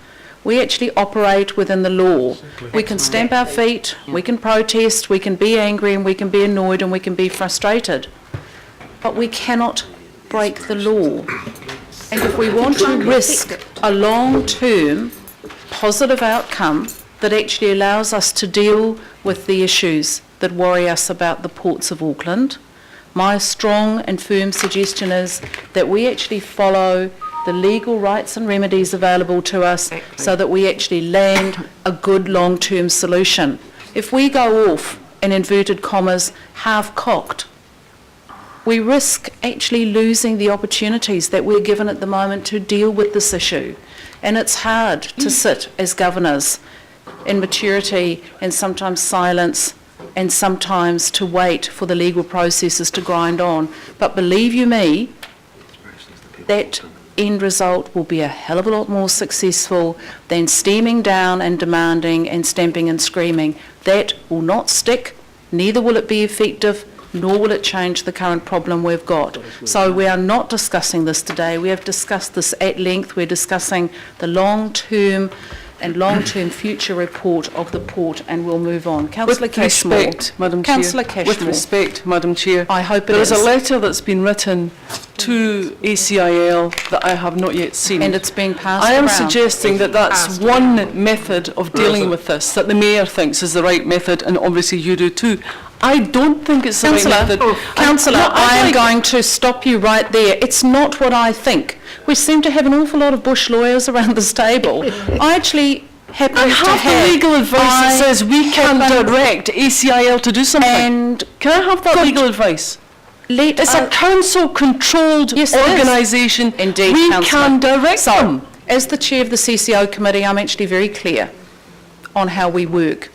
S1: we actually operate within the law. We can stamp our feet, we can protest, we can be angry, and we can be annoyed, and we can be frustrated. But we cannot break the law. And if we want to risk a long-term positive outcome that actually allows us to deal with the issues that worry us about the ports of Auckland, my strong and firm suggestion is that we actually follow the legal rights and remedies available to us so that we actually land a good long-term solution. If we go off, in inverted commas, half-cocked, we risk actually losing the opportunities that we're given at the moment to deal with this issue. And it's hard to sit as governors in maturity and sometimes silence, and sometimes to wait for the legal processes to grind on. But believe you me, that end result will be a hell of a lot more successful than steaming down and demanding and stamping and screaming. That will not stick, neither will it be effective, nor will it change the current problem we've got. So we are not discussing this today. We have discussed this at length. We're discussing the long-term and long-term future report of the port, and we'll move on. Councillor
S14: With
S1: Cashmore.
S14: respect, Madam Chair.
S1: Councillor Cashmore.
S14: With respect, Madam Chair.
S1: I hope it
S14: There is
S1: is.
S14: a letter that's been written to ACIL that I have not yet seen.
S1: And it's being passed
S14: I am
S1: around.
S14: suggesting that that's one method of dealing with this, that the Mayor thinks is the right method, and obviously you do too. I don't think it's the right method.
S1: Councillor, I am going to stop you right there. It's not what I think. We seem to have an awful lot of bush lawyers around this table. I actually happen
S14: I
S1: to
S14: have the legal advice that says we can direct ACIL to do something.
S1: And
S14: can I have that legal advice? It's a council-controlled organisation.
S1: Indeed,
S14: we
S1: Councillor.
S14: can direct them.
S1: As the chair of the CCO committee, I'm actually very clear on how we work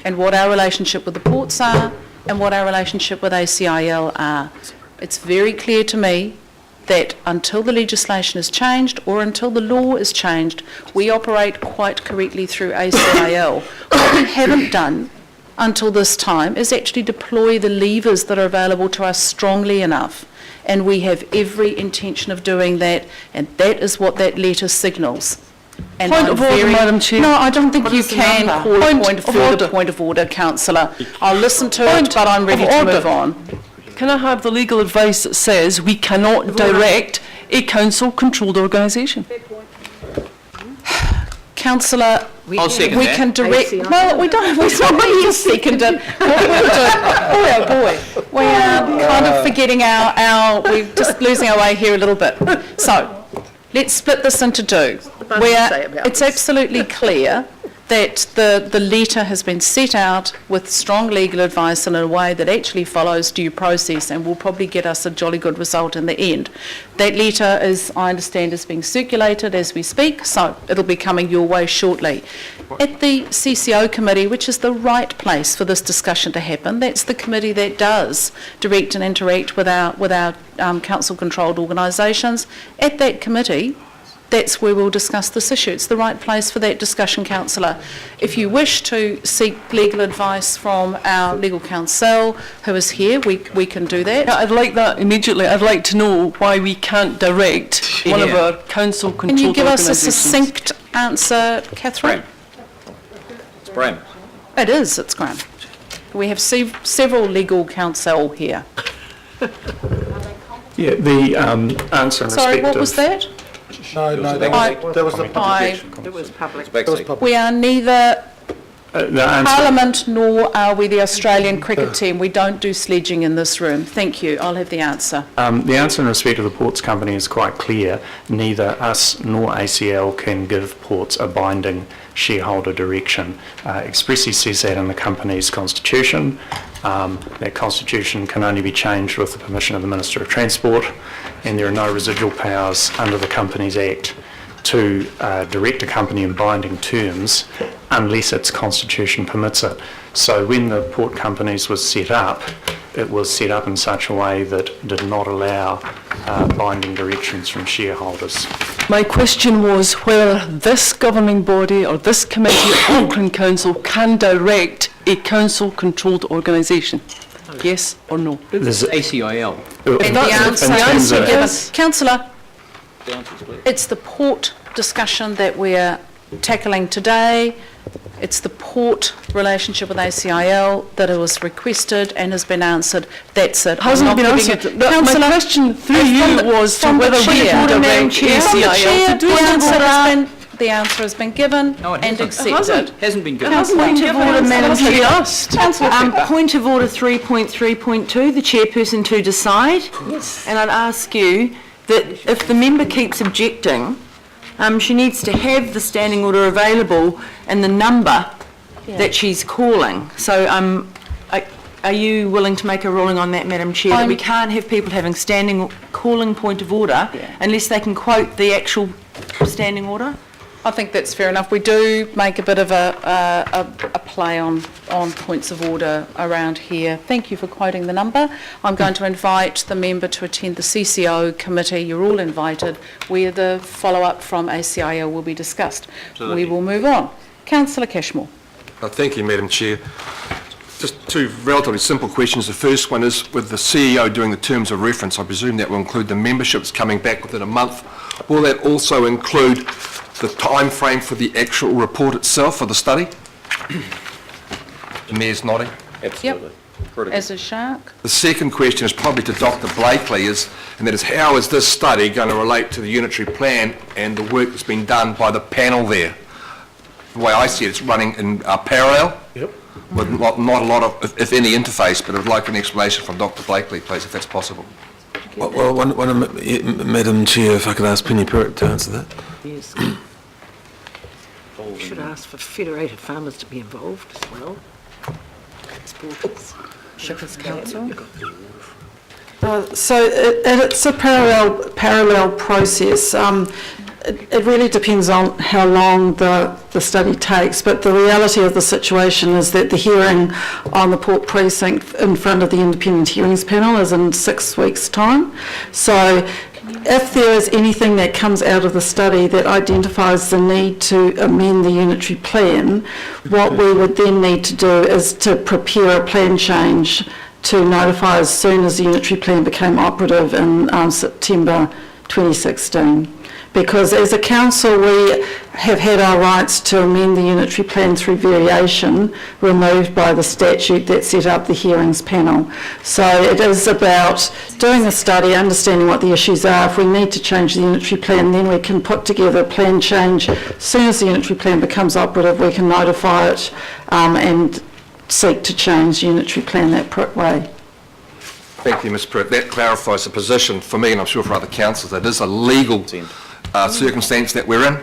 S1: and what our relationship with the ports are and what our relationship with ACIL are. It's very clear to me that until the legislation is changed or until the law is changed, we operate quite correctly through ACIL. What we haven't done until this time is actually deploy the levers that are available to us strongly enough. And we have every intention of doing that, and that is what that letter signals. And
S14: Point of order, Madam Chair.
S1: No, I don't think you can call a point of order, Councillor. I'll listen to it, but I'm ready to move on.
S14: Can I have the legal advice that says we cannot direct a council-controlled organisation?
S1: Councillor,
S13: I'll second
S1: we
S13: that.
S1: can direct... Well, we don't... We're not really seconded. What we'll do... Oh, boy. We are kind of forgetting we're just losing our way here a little bit. So, let's split this into two. It's absolutely clear that the letter has been set out with strong legal advice in a way that actually follows due process and will probably get us a jolly good result in the end. That letter is, I understand, is being circulated as we speak, so it'll be coming your way shortly. At the CCO committee, which is the right place for this discussion to happen, that's the committee that does direct and interact with our council-controlled organisations. At that committee, that's where we'll discuss this issue. It's the right place for that discussion, Councillor. If you wish to seek legal advice from our legal counsel, who is here, we can do that.
S14: Yeah, I'd like that immediately. I'd like to know why we can't direct one of our council-controlled
S1: Can you give us a
S14: organisations.
S1: succinct answer, Catherine?
S3: It's Bram.
S1: It is, it's Graham. We have several legal counsel here.
S15: Yeah, the answer in
S1: Sorry,
S15: respect
S1: what
S15: of...
S1: was that?
S5: No, that was the public.
S2: It was public.
S1: We are neither
S15: the answer,
S1: Parliament nor are we the Australian cricket team. We don't do sledging in this room. Thank you. I'll have the answer.
S15: the answer in respect of the Ports Company is quite clear. Neither us nor ACL can give Ports a binding shareholder direction. Expressly says that in the company's constitution. That constitution can only be changed with the permission of the Minister of Transport, and there are no residual powers under the Companies Act to direct a company in binding terms unless its constitution permits it. So when the Port Companies was set up, it was set up in such a way that did not allow binding directions from shareholders.
S14: My question was whether this governing body or this committee at Auckland Council can direct a council-controlled organisation. Yes or no?
S13: It's ACIL.
S1: And the answer given.
S14: Yes.
S1: Councillor, it's the port discussion that we're tackling today. It's the port relationship with ACIL that it was requested and has been answered. That's it.
S14: Hasn't been answered. My question through you was to whether we can direct ACIL to do something.
S1: The answer has been given and accepted.
S13: Hasn't been given.
S2: Point of order, Madam Chair.
S14: Councillor.
S2: Point of order 3.3.2, the chairperson to decide. And I'd ask you that if the member keeps objecting, she needs to have the standing order available and the number that she's calling. So are you willing to make a ruling on that, Madam Chair, that we can't have people having calling point of order unless they can quote the actual standing order?
S1: I think that's fair enough. We do make a bit of a play on points of order around here. Thank you for quoting the number. I'm going to invite the member to attend the CCO committee. You're all invited, where the follow-up from ACIL will be discussed. We will move on. Councillor Cashmore.
S10: Thank you, Madam Chair. Just two relatively simple questions. The first one is, with the CEO doing the terms of reference, I presume that will include the memberships coming back within a month. Will that also include the time frame for the actual report itself, for the study? The Mayor's nodding.
S3: Absolutely. Critical.
S1: As a shark?
S10: The second question is probably to Dr. Blakely, and that is, how is this study going to relate to the unitary plan and the work that's been done by the panel there? The way I see it, it's running in parallel, with not a lot of, if any, interface, but I'd like an explanation from Dr. Blakely, please, if that's possible.
S16: Well, Madam Chair, if I could ask Penny Perrott to answer that.
S17: Yes. Should ask for federated farmers to be involved as well. Exporters.
S1: Shippers Council.
S18: So it's a parallel process. It really depends on how long the study takes, but the reality of the situation is that the hearing on the Port Precinct in front of the Independent Hearings Panel is in 6 weeks' time. So if there is anything that comes out of the study that identifies the need to amend the unitary plan, what we would then need to do is to prepare a plan change to notify as soon as the unitary plan became operative in September 2016. Because as a council, we have had our rights to amend the unitary plan through variation removed by the statute that set up the hearings panel. So it is about doing the study, understanding what the issues are. If we need to change the unitary plan, then we can put together a plan change. As soon as the unitary plan becomes operative, we can notify it and seek to change the unitary plan that way.
S10: Thank you, Ms. Perrott. That clarifies the position for me, and I'm sure for other councils, that it is a legal circumstance that we're in.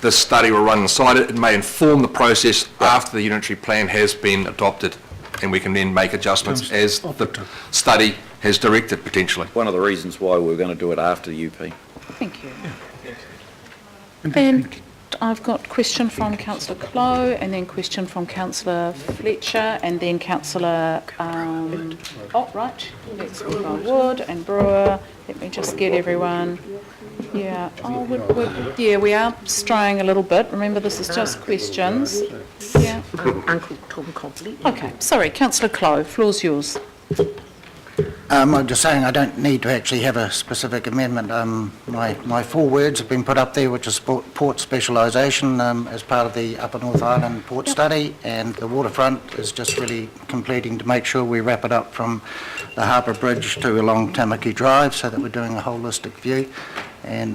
S10: This study will run inside it. It may inform the process after the unitary plan has been adopted, and we can then make adjustments as the study has directed, potentially.
S3: One of the reasons why we're going to do it after the UP.
S1: Thank you. And I've got question from Councillor Clow, and then question from Councillor Fletcher, and then Councillor, let's go Wood and Brewer. Let me just get everyone. Yeah, we are straying a little bit. Remember, this is just questions. Yeah.
S17: Uncle Tom Copley.
S1: Okay, sorry, Councillor Clow, floor's yours.
S11: I'm just saying I don't need to actually have a specific amendment. My 4 words have been put up there, which is port specialisation as part of the Upper North Island port study, and the waterfront is just really completing to make sure we wrap it up from the Harbour Bridge to along Tamaki Drive, so that we're doing a holistic view. And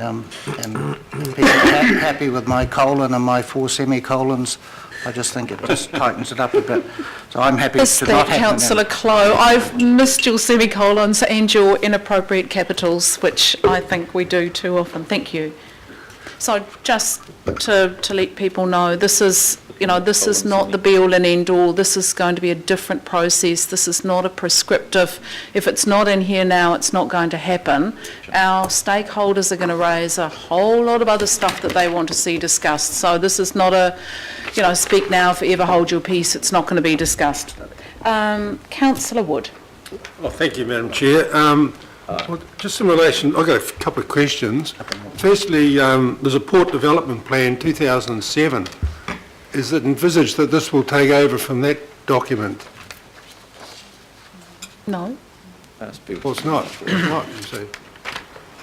S11: people are happy with my colon and my 4 semicolons. I just think it just tightens it up a bit. So I'm happy to not have
S1: Councillor Clow, I've missed your semicolons and your inappropriate capitals, which I think we do too often. Thank you. So just to let people know, this is not the be-all and end-all. This is going to be a different process. This is not a prescriptive, if it's not in here now, it's not going to happen. Our stakeholders are going to raise a whole lot of other stuff that they want to see discussed. So this is not a, speak now, forever hold your peace. It's not going to be discussed. Councillor Wood.
S16: Oh, thank you, Madam Chair. Well, just in relation, I've got a couple of questions. Firstly, there's a Port Development Plan 2007. Is it envisaged that this will take over from that document?
S1: No.
S16: Well, it's not. It's not, you say.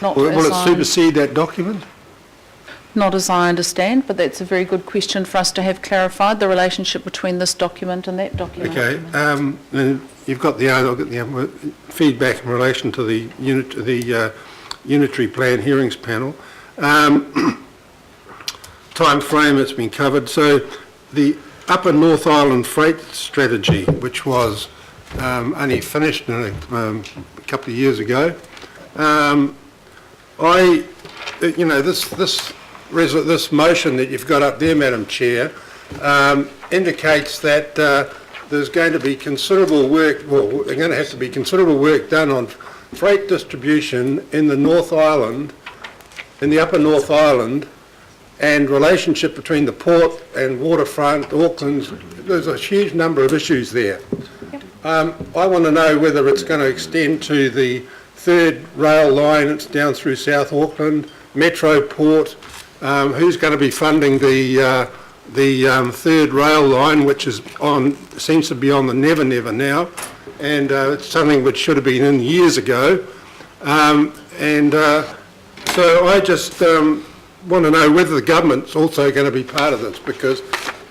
S1: Not
S16: will it supersede that document?
S1: Not as I understand, but that's a very good question for us to have clarified, the relationship between this document and that document.
S16: Okay. And you've got I've got the feedback in relation to the unitary plan hearings panel. Time frame, it's been covered. So the Upper North Island freight strategy, which was only finished a couple of years ago, this motion that you've got up there, Madam Chair, indicates that there's going to be considerable work, there's going to have to be considerable work done on freight distribution in the North Island, in the Upper North Island, and relationship between the port and waterfront, Auckland. There's a huge number of issues there. I want to know whether it's going to extend to the 3rd rail line. It's down through South Auckland, Metro Port. Who's going to be funding the 3rd rail line, which is seems to be on the Never Never now, and it's something which should have been in years ago. So I just want to know whether the government's also going to be part of this, because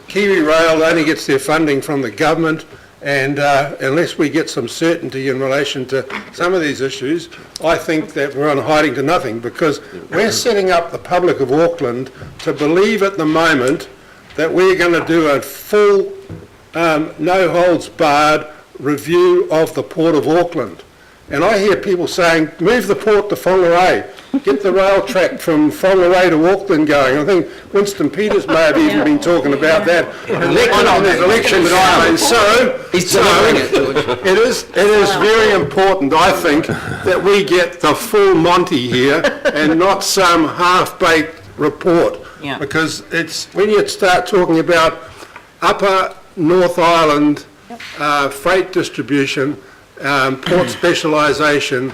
S16: Kiwi Rail only gets their funding from the government, and unless we get some certainty in relation to some of these issues, I think that we're on hiding to nothing, because we're setting up the public of Auckland to believe at the moment that we're going to do a full, no-holds-barred review of the Port of Auckland. And I hear people saying, move the port to Whangarei, get the rail track from Whangarei to Auckland going. I think Winston Peters may have even been talking about that in his election campaign. So it is very important, I think, that we get the full Monty here and not some half-baked report.
S17: Yeah.
S16: Because it's when you start talking about Upper North Island freight distribution, port specialisation,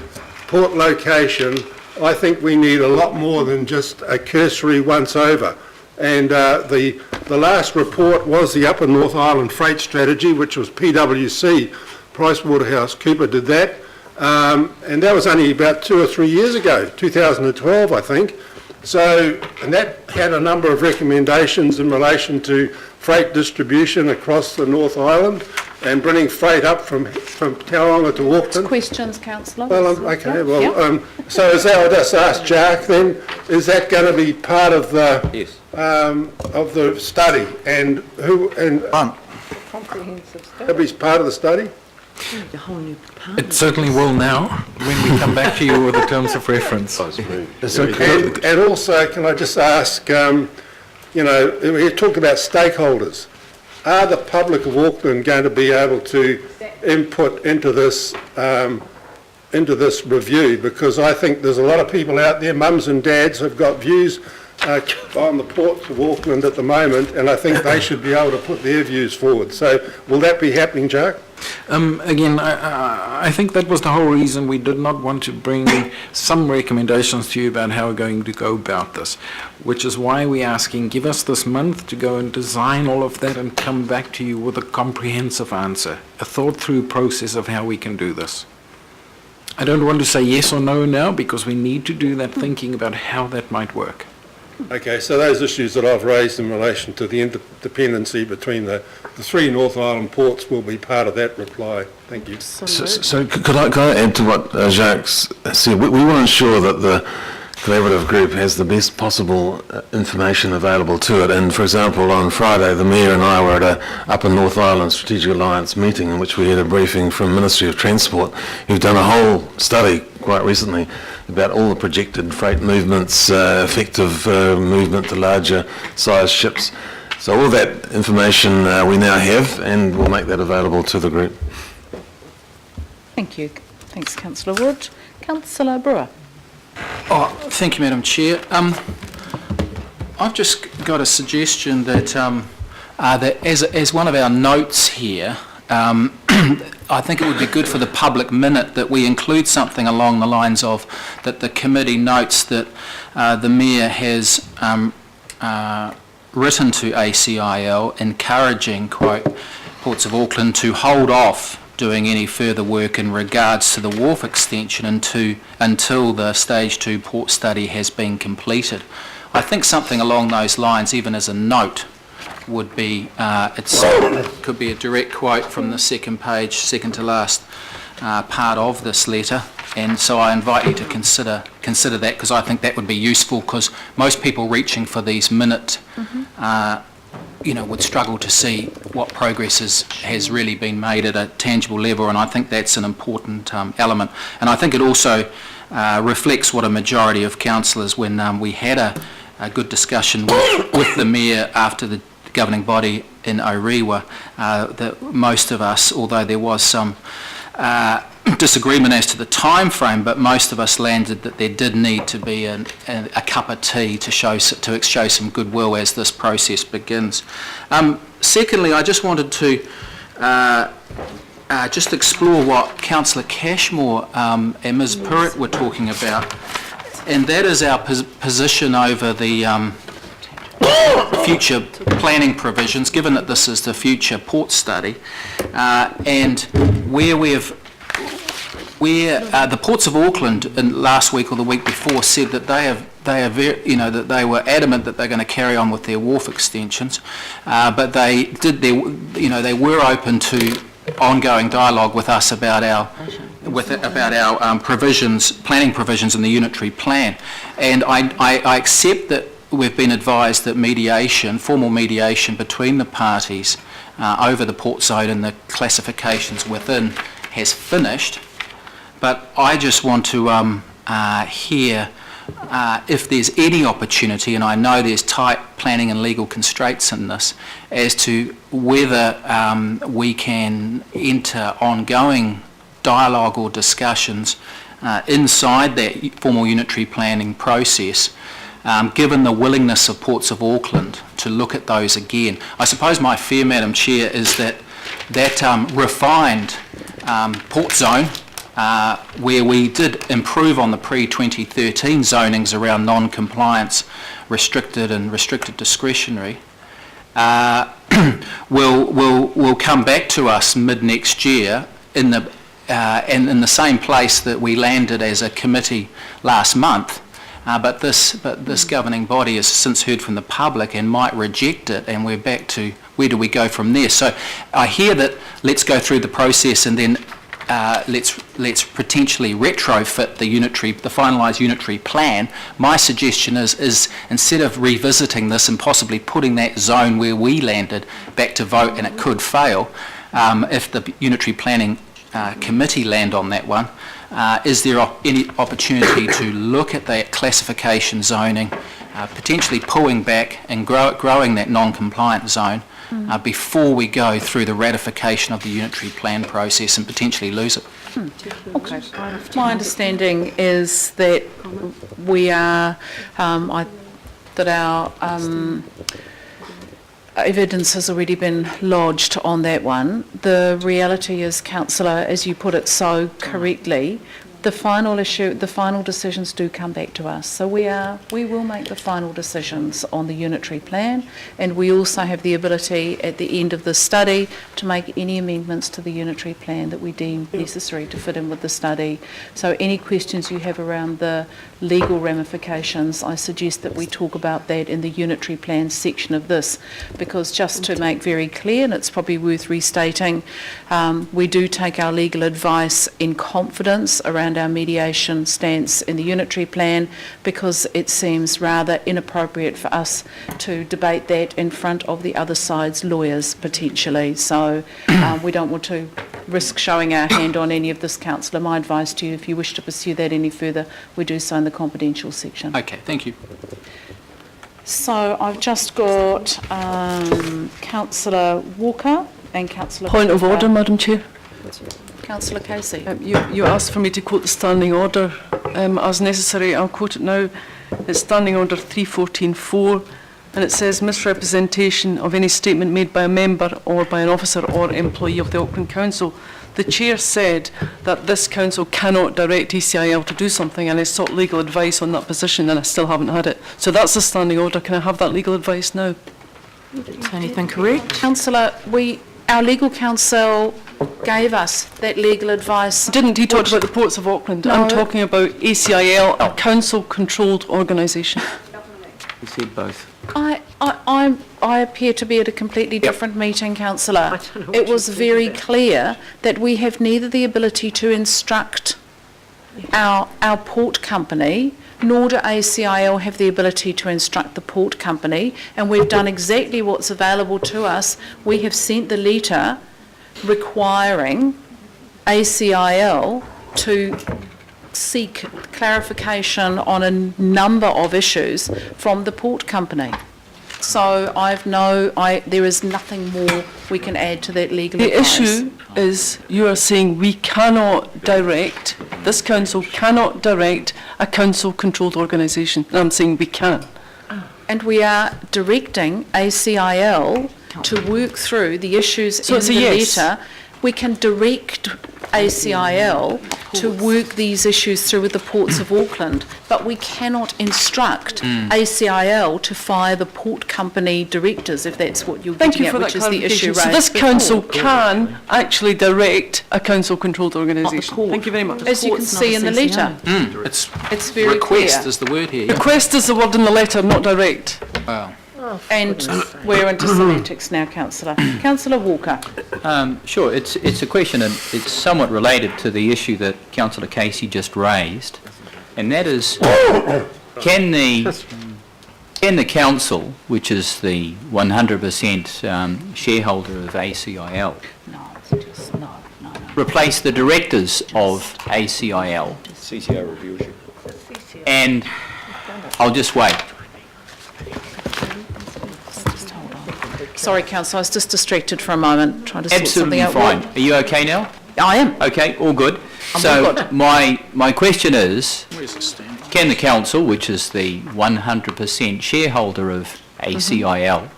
S16: port location, I think we need a lot more than just a cursory once-over. And the last report was the Upper North Island Freight Strategy, which was PwC, PricewaterhouseCoopers did that. And that was only about 2 or 3 years ago, 2012, I think. So, and that had a number of recommendations in relation to freight distribution across the North Island and bringing freight up from Tauranga to Auckland.
S1: Questions, councillor?
S16: Well, okay, well, so as I'll just ask Jack then, is that going to be part of the study? And who, and
S17: Comprehensive study.
S16: that'll be part of the study?
S17: A whole new
S19: It certainly will now, when we come back to you with the terms of reference.
S16: And also, can I just ask, you know, we talk about stakeholders. Are the public of Auckland going to be able to input into this review? Because I think there's a lot of people out there, mums and dads, have got views on the ports of Auckland at the moment, and I think they should be able to put their views forward. So will that be happening, Jack?
S19: Again, I think that was the whole reason we did not want to bring some recommendations to you about how we're going to go about this, which is why we're asking, give us this month to go and design all of that and come back to you with a comprehensive answer, a thought-through process of how we can do this. I don't want to say yes or no now, because we need to do that thinking about how that might work.
S16: Okay, so those issues that I've raised in relation to the interdependency between the three North Island ports will be part of that reply. Thank you.
S20: So could I add to what Jacques said? We want to ensure that the collaborative group has the best possible information available to it. And for example, on Friday, the Mayor and I were at a Upper North Island Strategic Alliance meeting in which we had a briefing from Ministry of Transport, who've done a whole study quite recently about all the projected freight movements, effective movement to larger size ships. So all that information we now have, and we'll make that available to the group.
S1: Thank you. Thanks, Councillor Wood. Councillor Brewer.
S13: Oh, thank you, Madam Chair. I've just got a suggestion that, that as one of our notes here, I think it would be good for the public minute that we include something along the lines of that the committee notes that the Mayor has written to ACIL encouraging, quote, Ports of Auckland to hold off doing any further work in regards to the wharf extension until the Stage 2 port study has been completed. I think something along those lines, even as a note, would be, could be a direct quote from the second page, second to last part of this letter. And so I invite you to consider that, because I think that would be useful, because most people reaching for these minute, you know, would struggle to see what progress has really been made at a tangible level, and I think that's an important element. And I think it also reflects what a majority of councillors, when we had a good discussion with the Mayor after the governing body in Orewa, that most of us, although there was some disagreement as to the time frame, but most of us landed that there did need to be a cup of tea to show some goodwill as this process begins. Secondly, I just wanted to just explore what Councillor Cashmore and Ms Purritt were talking about, and that is our position over the future planning provisions, given that this is the future port study, and where we have where the Ports of Auckland last week or the week before said that that they were adamant that they're going to carry on with their wharf extensions, but they were open to ongoing dialogue with us about our planning provisions in the unitary plan, and I accept that we've been advised that formal mediation between the parties over the port zone and the classifications within has finished, but I just want to hear if there's any opportunity, and I know there's tight planning and legal constraints in this, as to whether we can enter ongoing dialogue or discussions inside that formal unitary planning process, given the willingness of Ports of Auckland to look at those again. I suppose my fear, Madam Chair, is that refined port zone, where we did improve on the pre-2013 zonings around non-compliance, restricted and restricted discretionary, will come back to us mid-next year in the same place that we landed as a committee last month. But this governing body has since heard from the public and might reject it, and we're back to where do we go from there. So I hear that let's go through the process and then let's potentially retrofit the finalised unitary plan. My suggestion is instead of revisiting this and possibly putting that zone where we landed back to vote, and it could fail, if the unitary planning committee land on that one, is there any opportunity to look at that classification zoning, potentially pulling back and growing that non-compliant zone before we go through the ratification of the unitary plan process and potentially lose it?
S1: Okay. My understanding is that we are, that our evidence has already been lodged on that one. The reality is, Councillor, as you put it so correctly, the final decisions do come back to us. So we will make the final decisions on the unitary plan, and we also have the ability at the end of the study to make any amendments to the unitary plan that we deem necessary to fit in with the study. So any questions you have around the legal ramifications, I suggest that we talk about that in the unitary plan section of this, because just to make very clear, and it's probably worth restating, we do take our legal advice in confidence around our mediation stance in the unitary plan, because it seems rather inappropriate for us to debate that in front of the other side's lawyers potentially. So we don't want to risk showing our hand on any of this, Councillor. My advice to you, if you wish to pursue that any further, we do so in the confidential section.
S13: Okay, thank you.
S1: So I've just got Councillor Walker and Councillor...
S14: Point of order, Madam Chair.
S1: Councillor Casey.
S14: You asked for me to quote the standing order as necessary. I'll quote it now. It's Standing Order 314.4, and it says misrepresentation of any statement made by a member or by an officer or employee of the Auckland Council. The Chair said that this council cannot direct ECIL to do something, and I sought legal advice on that position, and I still haven't had it. So that's the standing order. Can I have that legal advice now?
S17: Is anything correct?
S1: Councillor, our legal counsel gave us that legal advice.
S14: Didn't he talk about the Ports of Auckland? No. I'm talking about ACIL, a council-controlled organisation.
S3: He said both.
S1: I appear to be at a completely different meeting, Councillor. It was very clear that we have neither the ability to instruct our port company, nor do ACIL have the ability to instruct the port company, and we've done exactly what's available to us. We have sent the letter requiring ACIL to seek clarification on a number of issues from the port company. So there is nothing more we can add to that legal advice.
S14: The issue is you are saying we cannot direct, this council cannot direct a council-controlled organisation. And I'm saying we can.
S1: And we are directing ACIL to work through the issues in the letter. We can direct ACIL to work these issues through with the ports of Auckland, but we cannot instruct ACIL to fire the port company directors, if that's what you're getting at, which is the issue raised.
S14: So this council can actually direct a council-controlled organisation. Thank you very much.
S1: As you can see in the letter. It's very
S13: Request
S1: clear.
S13: is the word here.
S14: Request is the word in the letter, not direct.
S13: Wow.
S1: And we're into semantics now, Councillor. Councillor Walker.
S13: Sure, it's a question, and it's somewhat related to the issue that Councillor Casey just raised, and that is, can the council, which is the 100% shareholder of ACIL, replace the directors of ACIL?
S3: CCO reviews you.
S13: And I'll just wait.
S1: Sorry, Councillor, I was just distracted for a moment, trying to sort something out.
S13: Absolutely fine. Are you okay now?
S1: I am.
S13: Okay, all good.
S1: I'm
S13: So
S1: all good.
S13: my question is, can the council, which is the 100% shareholder of ACIL,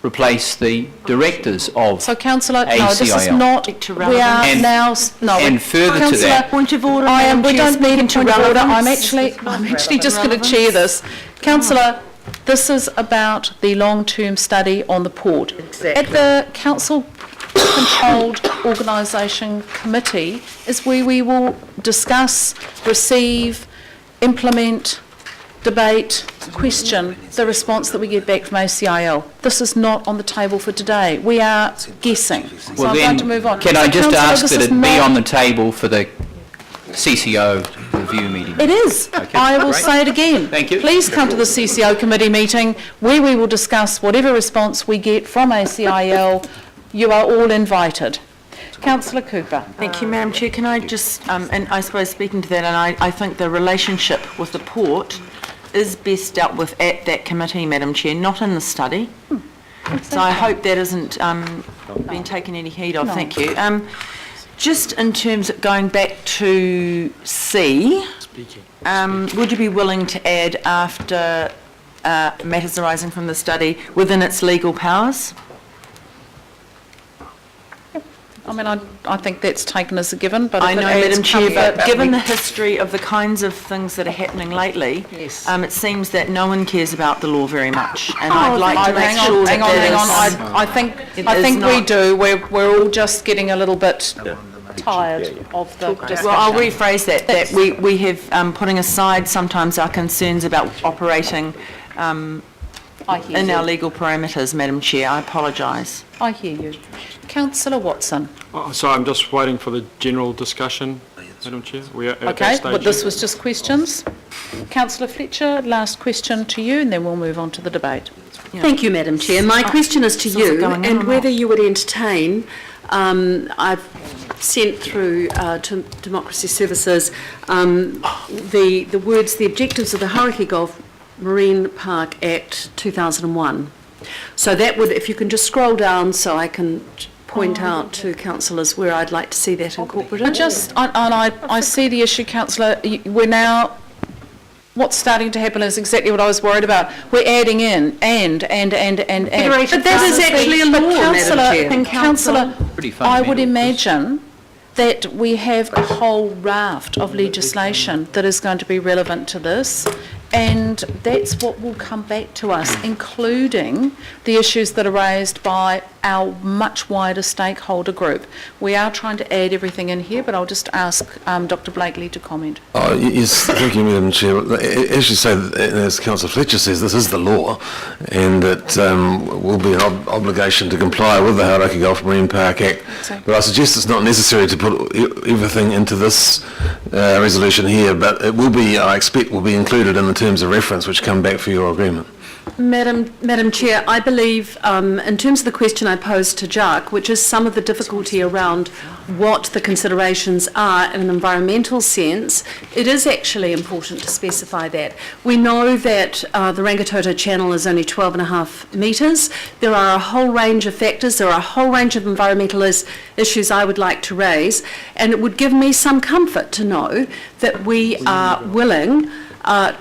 S13: replace the directors of
S1: So, Councillor,
S13: ACIL?
S1: no, this is not, we are
S13: And-
S1: now, no.
S13: and further to
S1: Councillor,
S13: that-
S17: Point of order,
S1: I am,
S17: Madam
S1: we
S17: Chair,
S1: don't need a
S17: speaking to
S1: point of order, I'm
S17: relevance.
S1: actually just going to chair this. Councillor, this is about the long-term study on the port. At the council-controlled organisation committee is where we will discuss, receive, implement, debate, question the response that we get back from ACIL. This is not on the table for today. We are guessing. So
S13: Well
S1: I'm going to
S13: then,
S1: move on.
S13: can
S1: So,
S13: I just
S1: Councillor,
S13: ask
S1: this
S13: that
S1: is
S13: it be
S1: not-
S13: on the table for the CCO review meeting?
S1: It is.
S13: Okay,
S1: I will
S13: great.
S1: say it again.
S13: Thank you.
S1: Please come to the CCO committee meeting where we will discuss whatever response we get from ACIL. You are all invited. Councillor Cooper.
S2: Thank you, Madam Chair. Can I just, and I suppose speaking to that, and I think the relationship with the port is best dealt with at that committee, Madam Chair, not in the study. So I hope that isn't been taken any heed of.
S1: No.
S2: Thank you. Just in terms of going back to C, would you be willing to add after matters arising from the study within its legal powers?
S1: I mean, I think that's taken as a given, but
S2: I
S1: if it
S2: know,
S1: adds
S2: Madam Chair,
S1: comfort,
S2: but given
S1: we-
S2: the history of the kinds of things that are happening lately, it seems that no one cares about the law very much, and I'd like to make sure that
S1: hang on.
S2: that is-
S1: I think
S2: it
S1: I
S2: is
S1: think we
S2: not-
S1: do. We're all just getting a little bit tired of the discussion.
S2: Well, I'll rephrase that we have, putting aside sometimes our concerns about operating
S1: I hear
S2: in
S1: you.
S2: our legal parameters, Madam Chair. I apologise.
S1: I hear you. Councillor Watson.
S21: So I'm just waiting for the general discussion, Madam Chair. We are at that
S1: Okay,
S21: stage.
S1: but this was just questions. Councillor Fletcher, last question to you, and then we'll move on to the debate.
S8: Thank you, Madam Chair. My question is to
S2: So is it
S8: you,
S2: going in
S8: and
S2: or
S8: whether
S2: not?
S8: you would entertain, I've sent through to Democracy Services the words, the objectives of the Hauraki Golf Marine Park Act 2001. So that would, if you can just scroll down so I can point out to councillors where I'd like to see that incorporated.
S1: I see the issue, Councillor. We're now, what's starting to happen is exactly what I was worried about. We're adding in and.
S8: But that is actually a law, Madam Chair.
S1: Councillor,
S13: Pretty
S1: I would
S13: fundamental.
S1: imagine that we have a whole raft of legislation that is going to be relevant to this, and that's what will come back to us, including the issues that are raised by our much wider stakeholder group. We are trying to add everything in here, but I'll just ask Dr Blakely to comment.
S20: Yes, thank you, Madam Chair. As you say, as Councillor Fletcher says, this is the law, and it will be an obligation to comply with the Hauraki Golf Marine Park Act. But I suggest it's not necessary to put everything into this resolution here, but it will be, I expect, will be included in the terms of reference which come back for your agreement.
S8: Madam Chair, I believe in terms of the question I posed to Jacques, which is some of the difficulty around what the considerations are in an environmental sense, it is actually important to specify that. We know that the Rangitoto Channel is only 12.5 metres. There are a whole range of factors, there are a whole range of environmental issues I would like to raise, and it would give me some comfort to know that we are willing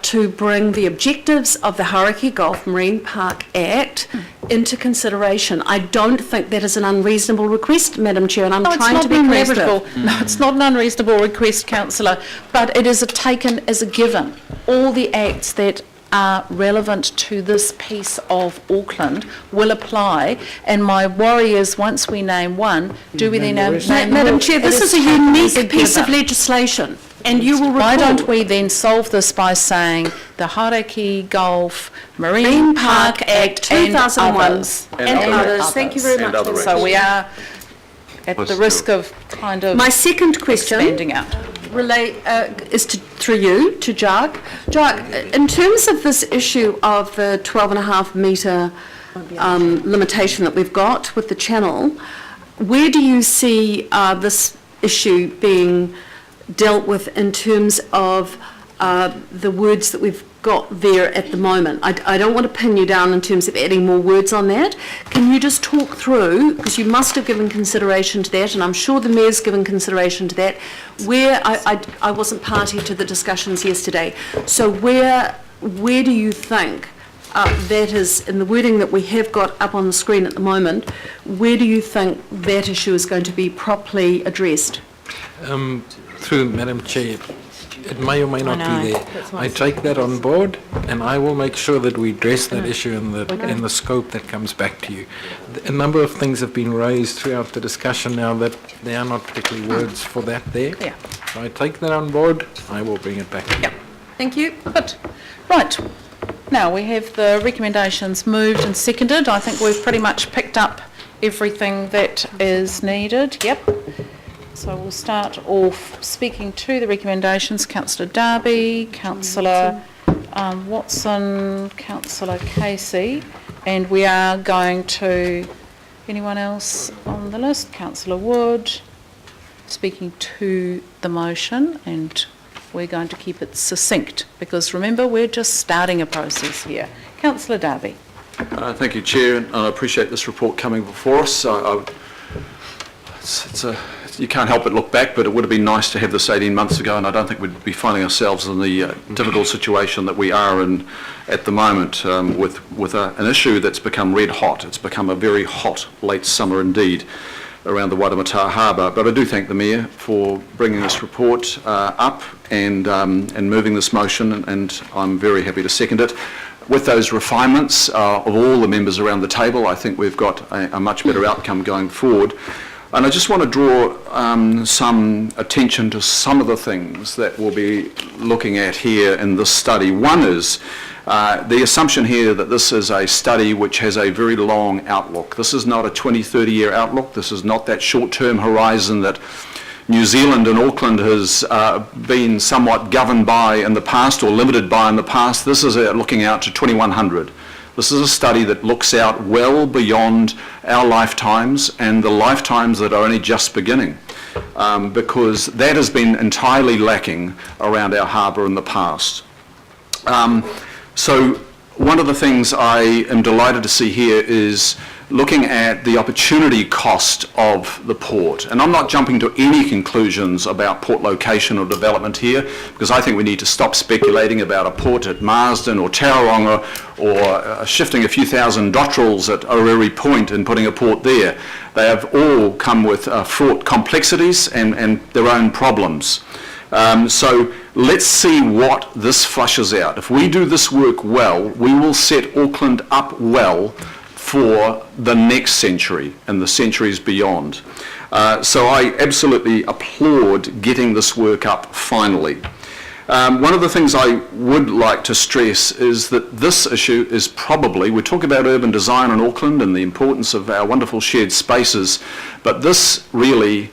S8: to bring the objectives of the Hauraki Gulf Marine Park Act into consideration. I don't think that is an unreasonable request, Madam Chair, and I'm trying to be collaborative.
S1: No, it's not an unreasonable request, councillor, but it is taken as a given. All the acts that are relevant to this piece of Auckland will apply, and my worry is once we name one, do we then name
S8: Madam Chair, this is a unique piece of legislation, and you will recall...
S1: Why don't we then solve this by saying the Hauraki Gulf Marine Park Act
S8: 2001 and others. Thank you very much.
S1: So we are at the risk of kind of...
S8: My second question
S1: expanding out.
S8: Is through you to Jacques. Jacques, in terms of this issue of the 12.5 metre limitation that we've got with the channel, where do you see this issue being dealt with in terms of the words that we've got there at the moment? I don't want to pin you down in terms of adding more words on that. Can you just talk through, because you must have given consideration to that, and I'm sure the Mayor's given consideration to that, where I wasn't party to the discussions yesterday, so where do you think that is, in the wording that we have got up on the screen at the moment, where do you think that issue is going to be properly addressed?
S19: Through Madam Chair, it may or may not be there. I take that on board, and I will make sure that we address that issue in the scope that comes back to you. A number of things have been raised throughout the discussion now that there are not particularly words for that there.
S1: Yeah.
S19: So I take that on board. I will bring it back to you.
S8: Thank you.
S1: Good. Right. Now we have the recommendations moved and seconded. I think we've pretty much picked up everything that is needed. Yep. So we'll start off speaking to the recommendations. Councillor Darby, Councillor Watson, Councillor Casey, and we are going to, anyone else on the list? Councillor Wood, speaking to the motion, and we're going to keep it succinct because remember we're just starting a process here. Councillor Darby.
S12: Thank you, Chair, and I appreciate this report coming before us. You can't help but look back, but it would have been nice to have this 18 months ago, and I don't think we'd be finding ourselves in the difficult situation that we are in at the moment with an issue that's become red hot. It's become a very hot late summer indeed around the Waitemata Harbour. But I do thank the Mayor for bringing this report up and moving this motion, and I'm very happy to second it. With those refinements of all the members around the table, I think we've got a much better outcome going forward. And I just want to draw some attention to some of the things that we'll be looking at here in this study. One is the assumption here that this is a study which has a very long outlook. This is not a 20, 30-year outlook. This is not that short-term horizon that New Zealand and Auckland has been somewhat governed by in the past or limited by in the past. This is looking out to 2100. This is a study that looks out well beyond our lifetimes and the lifetimes that are only just beginning, because that has been entirely lacking around our harbour in the past. So one of the things I am delighted to see here is looking at the opportunity cost of the port. And I'm not jumping to any conclusions about port location or development here, because I think we need to stop speculating about a port at Marsden or Tauranga or shifting a few thousand dotterels at Oriri Point and putting a port there. They have all come with fraught complexities and their own problems. So let's see what this flushes out. If we do this work well, we will set Auckland up well for the next century and the centuries beyond. So I absolutely applaud getting this work up finally. One of the things I would like to stress is that this issue is probably, we talk about urban design in Auckland and the importance of our wonderful shared spaces, but this really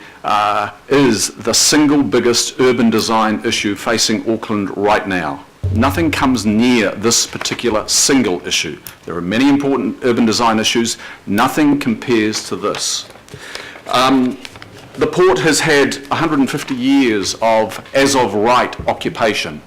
S12: is the single biggest urban design issue facing Auckland right now. Nothing comes near this particular single issue. There are many important urban design issues. Nothing compares to this. The port has had 150 years of as-of-right occupation.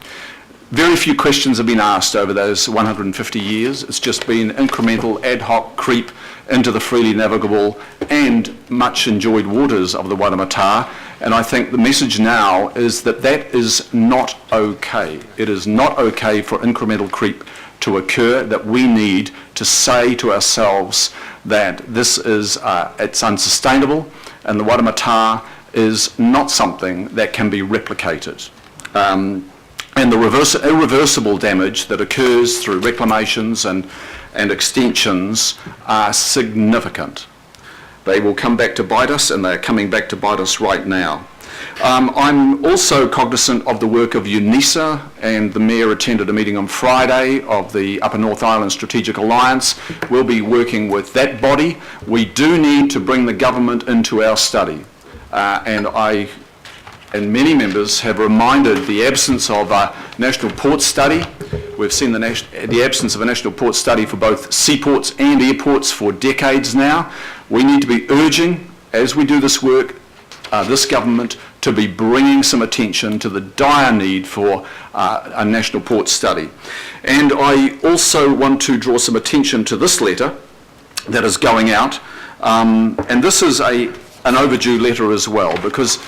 S4: very few questions have been asked over those 150 years. It's just been incremental ad hoc creep into the freely navigable and much enjoyed waters of the Waitemata. And I think the message now is that that is not okay. It is not okay for incremental creep to occur, that we need to say to ourselves that this is, it's unsustainable, and the Waitemata is not something that can be replicated. And the irreversible damage that occurs through reclamations and extensions are significant. They will come back to bite us, and they're coming back to bite us right now. I'm also cognizant of the work of UNISA, and the Mayor attended a meeting on Friday of the Upper North Island Strategic Alliance. We'll be working with that body. We do need to bring the government into our study, and many members have reminded the absence of a national port study. We've seen the absence of a national port study for both seaports and airports for decades now. We need to be urging, as we do this work, this government to be bringing some attention to the dire need for a national port study. And I also want to draw some attention to this letter that is going out. And this is an overdue letter as well, because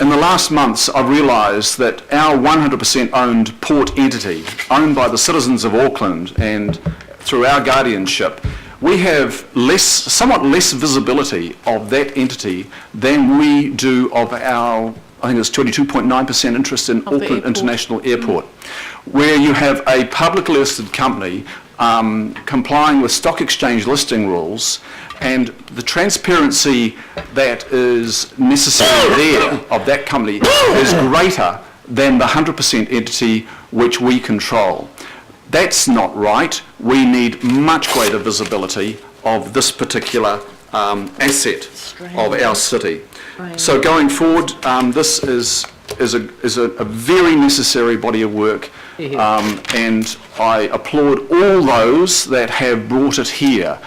S4: in the last months, I've realised that our 100% owned port entity, owned by the citizens of Auckland and through our guardianship, we have somewhat less visibility of that entity than we do of our, I think it's 22.9% interest in Auckland International Airport, where you have a publicly listed company complying with stock exchange listing rules, and the transparency that is necessary there of that company is greater than the 100% entity which we control. That's not right. We need much greater visibility of this particular asset of our city. So going forward, this is a very necessary body of work, and I applaud all those that have brought it here,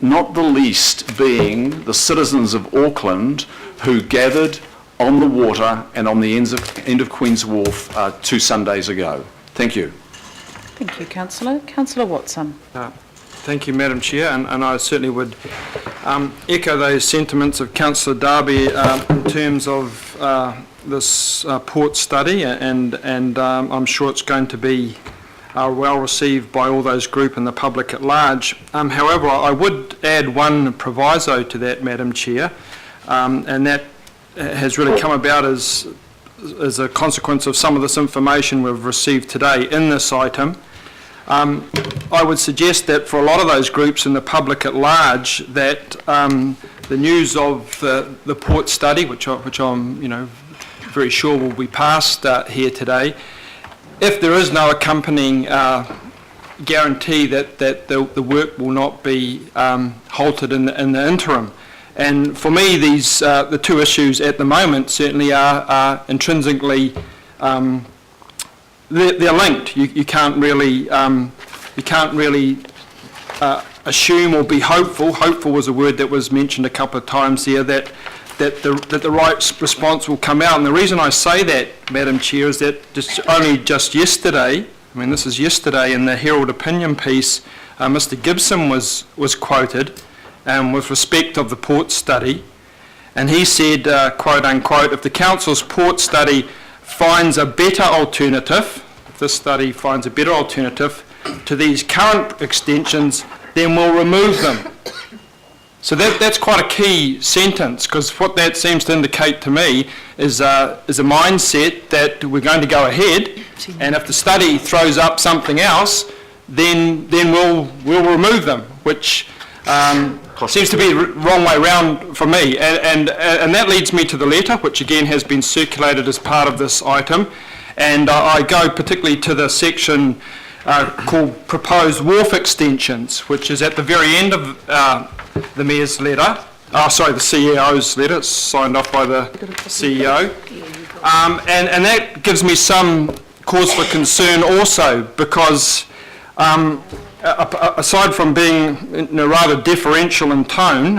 S4: not the least being the citizens of Auckland who gathered on the water and on the end of Queen's Wharf 2 Sundays ago. Thank you.
S1: Thank you, Councillor. Councillor Watson.
S21: Thank you, Madam Chair, and I certainly would echo those sentiments of Councillor Darby in terms of this port study, and I'm sure it's going to be well received by all those group and the public at large. However, I would add one proviso to that, Madam Chair, and that has really come about as a consequence of some of this information we've received today in this item. I would suggest that for a lot of those groups and the public at large, that the news of the port study, which I'm very sure will be passed here today, if there is no accompanying guarantee that the work will not be halted in the interim. And for me, these the two issues at the moment certainly are intrinsically they're linked. You can't really assume or be hopeful. Hopeful was a word that was mentioned a couple of times here, that the right response will come out. And the reason I say that, Madam Chair, is that just yesterday, I mean this is yesterday, in the Herald opinion piece, Mr Gibson was quoted with respect of the port study, and he said, quote unquote, if the council's port study finds a better alternative, if this study finds a better alternative to these current extensions, then we'll remove them. So that's quite a key sentence, because what that seems to indicate to me is a mindset that we're going to go ahead, and if the study throws up something else, then we'll remove them, which seems to be the wrong way round for me. And that leads me to the letter, which again has been circulated as part of this item. And I go particularly to the section called Proposed Wharf Extensions, which is at the very end of the Mayor's letter. The CEO's letter. It's signed off by the CEO. And that gives me some cause for concern also, because aside from being rather deferential in tone,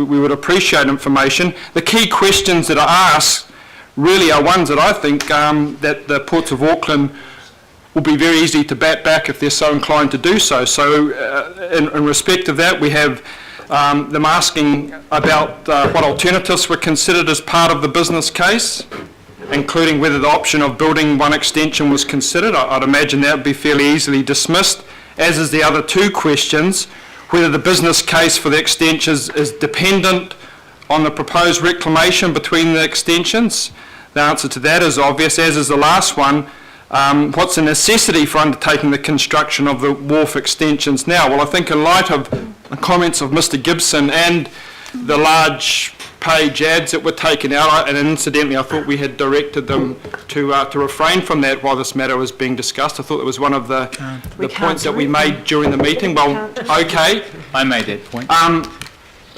S21: we would appreciate information. The key questions that are asked really are ones that I think that the Ports of Auckland will be very easy to bat back if they're so inclined to do so. So in respect of that, we have them asking about what alternatives were considered as part of the business case, including whether the option of building one extension was considered. I'd imagine that would be fairly easily dismissed, as is the other two questions, whether the business case for the extensions is dependent on the proposed reclamation between the extensions. The answer to that is obvious, as is the last one. What's the necessity for undertaking the construction of the wharf extensions now? Well, I think in light of the comments of Mr Gibson and the large page ads that were taken out, and incidentally I thought we had directed them to refrain from that while this matter was being discussed. I thought it was one of the points that we made during the meeting. Well, okay.
S13: I made that point.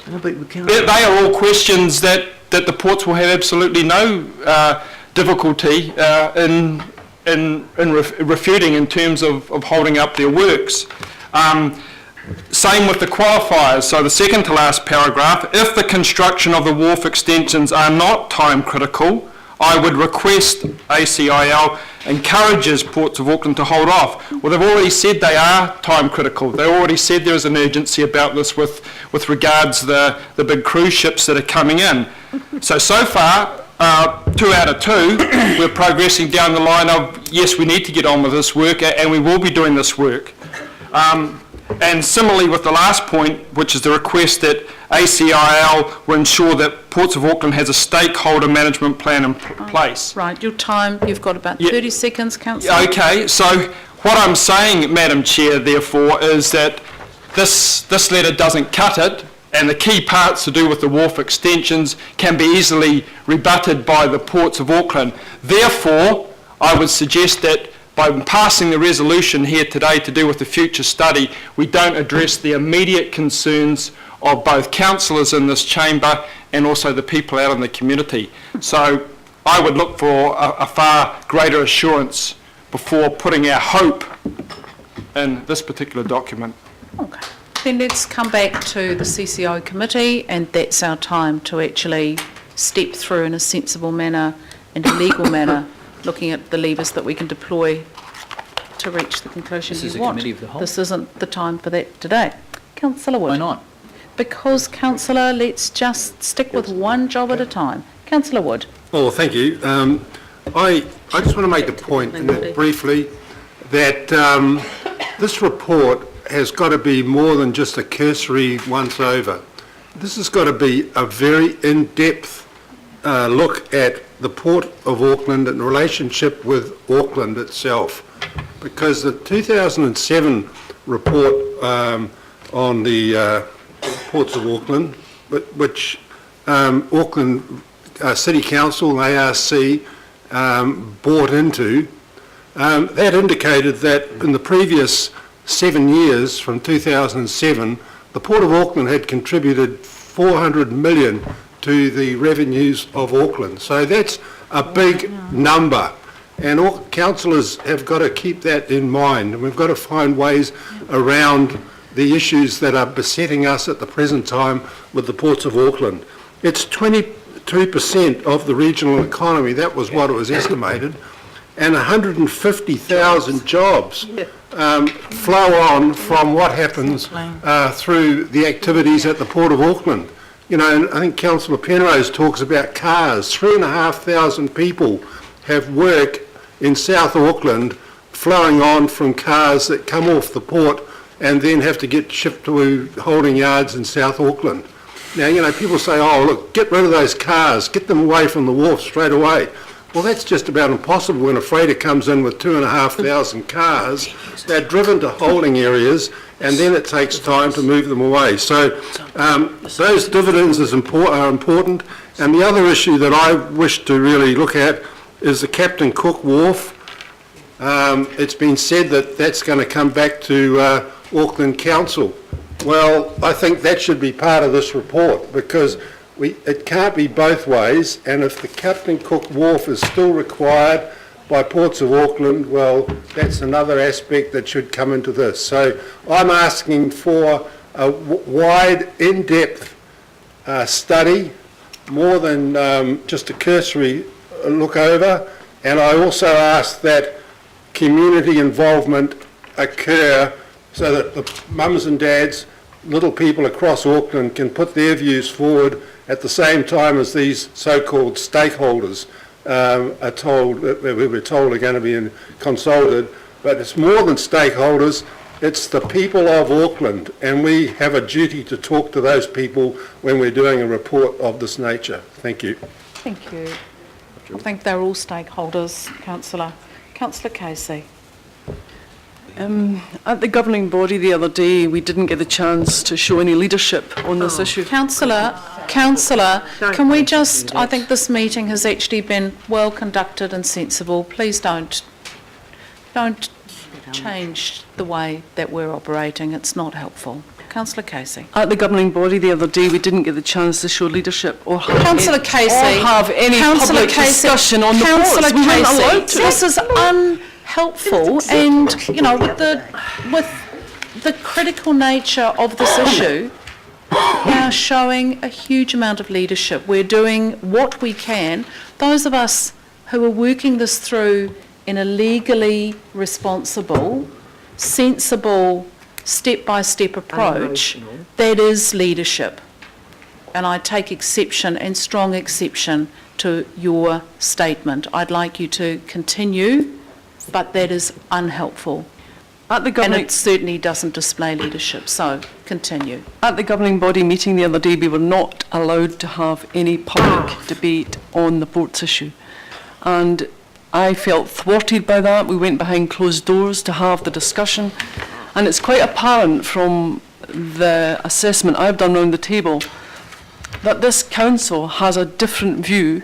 S21: They are all questions that the ports will have absolutely no difficulty in refuting in terms of holding up their works. Same with the qualifiers. So the second to last paragraph, if the construction of the wharf extensions are not time critical, I would request ACIL encourages Ports of Auckland to hold off. Well, they've already said they are time critical. They already said there is an urgency about this with regards the big cruise ships that are coming in. So far, 2 out of 2, we're progressing down the line of, yes, we need to get on with this work, and we will be doing this work. And similarly with the last point, which is the request that ACIL will ensure that Ports of Auckland has a stakeholder management plan in place.
S1: Right, your time, you've got about 30 seconds, Councillor.
S21: Okay, so what I'm saying, Madam Chair, therefore, is that this letter doesn't cut it, and the key parts to do with the wharf extensions can be easily rebutted by the Ports of Auckland. Therefore, I would suggest that by passing the resolution here today to do with the future study, we don't address the immediate concerns of both councillors in this chamber and also the people out in the community. So I would look for a far greater assurance before putting our hope in this particular document.
S1: Okay. Then let's come back to the CCO committee, and that's our time to actually step through in a sensible manner and a legal manner, looking at the levers that we can deploy to reach the conclusion you want.
S13: This is a committee of the whole.
S1: This isn't the time for that today. Councillor Wood.
S13: Why not?
S1: Because, Councillor, let's just stick with one job at a time. Councillor Wood.
S16: Oh, thank you. I just want to make the point briefly that this report has got to be more than just a cursory once over. This has got to be a very in-depth look at the Port of Auckland and relationship with Auckland itself, because the 2007 report on the Ports of Auckland, which Auckland City Council and ARC bought into, that indicated that in the previous 7 years, from 2007, the Port of Auckland had contributed 400 million to the revenues of Auckland. So that's a big number, and all councillors have got to keep that in mind, and we've got to find ways around the issues that are besetting us at the present time with the Ports of Auckland. It's 22% of the regional economy, that was what it was estimated, and 150,000 jobs flow on from what happens through the activities at the Port of Auckland. You know, and I think Councillor Penrose talks about cars. 3,500 people have work in South Auckland flowing on from cars that come off the port and then have to get shipped to holding yards in South Auckland. Now, you know, people say, oh, look, get rid of those cars, get them away from the wharf straight away. Well, that's just about impossible when a freighter comes in with 2,500 cars. They're driven to holding areas, and then it takes time to move them away. So those dividends are important. And the other issue that I wish to really look at is the Captain Cook Wharf. It's been said that that's going to come back to Auckland Council. Well, I think that should be part of this report, because it can't be both ways, and if the Captain Cook Wharf is still required by Ports of Auckland, well, that's another aspect that should come into this. So I'm asking for a wide, in-depth study, more than just a cursory look over, and I also ask that community involvement occur so that the mums and dads, little people across Auckland can put their views forward at the same time as these so-called stakeholders are told, we're told are going to be consulted. But it's more than stakeholders, it's the people of Auckland, and we have a duty to talk to those people when we're doing a report of this nature. Thank you.
S1: Thank you. I think they're all stakeholders, Councillor. Councillor Casey.
S14: At the governing body the other day, we didn't get the chance to show any leadership on this issue.
S1: Councillor, can we just, I think this meeting has actually been well conducted and sensible. Please don't change the way that we're operating. It's not helpful. Councillor Casey.
S14: At the governing body the other day, we didn't get the chance to show leadership or have
S1: Councillor Casey,
S14: or have any public discussion on the
S1: Councillor
S14: ports. We weren't allowed to.
S1: This is unhelpful, and you know, with the critical nature of this issue, we are showing a huge amount of leadership. We're doing what we can. Those of us who are working this through in a legally responsible, sensible, step-by-step approach, that is leadership. And I take exception and strong exception to your statement. I'd like you to continue, but that is unhelpful. And it certainly doesn't display leadership, so continue.
S14: At the governing body meeting the other day, we were not allowed to have any public debate on the ports issue. And I felt thwarted by that. We went behind closed doors to have the discussion. And it's quite apparent from the assessment I've done around the table that this council has a different view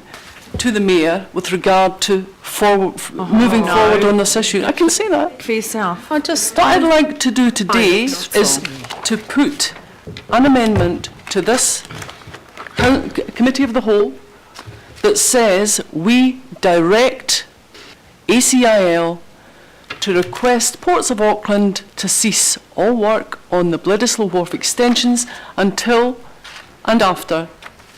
S14: to the mayor with regard to moving forward on this issue. I can say that.
S17: For yourself.
S14: What I'd like to do today is to put an amendment to this committee of the whole that says we direct ACIL to request Ports of Auckland to cease all work on the Bledisloe Wharf extensions until and after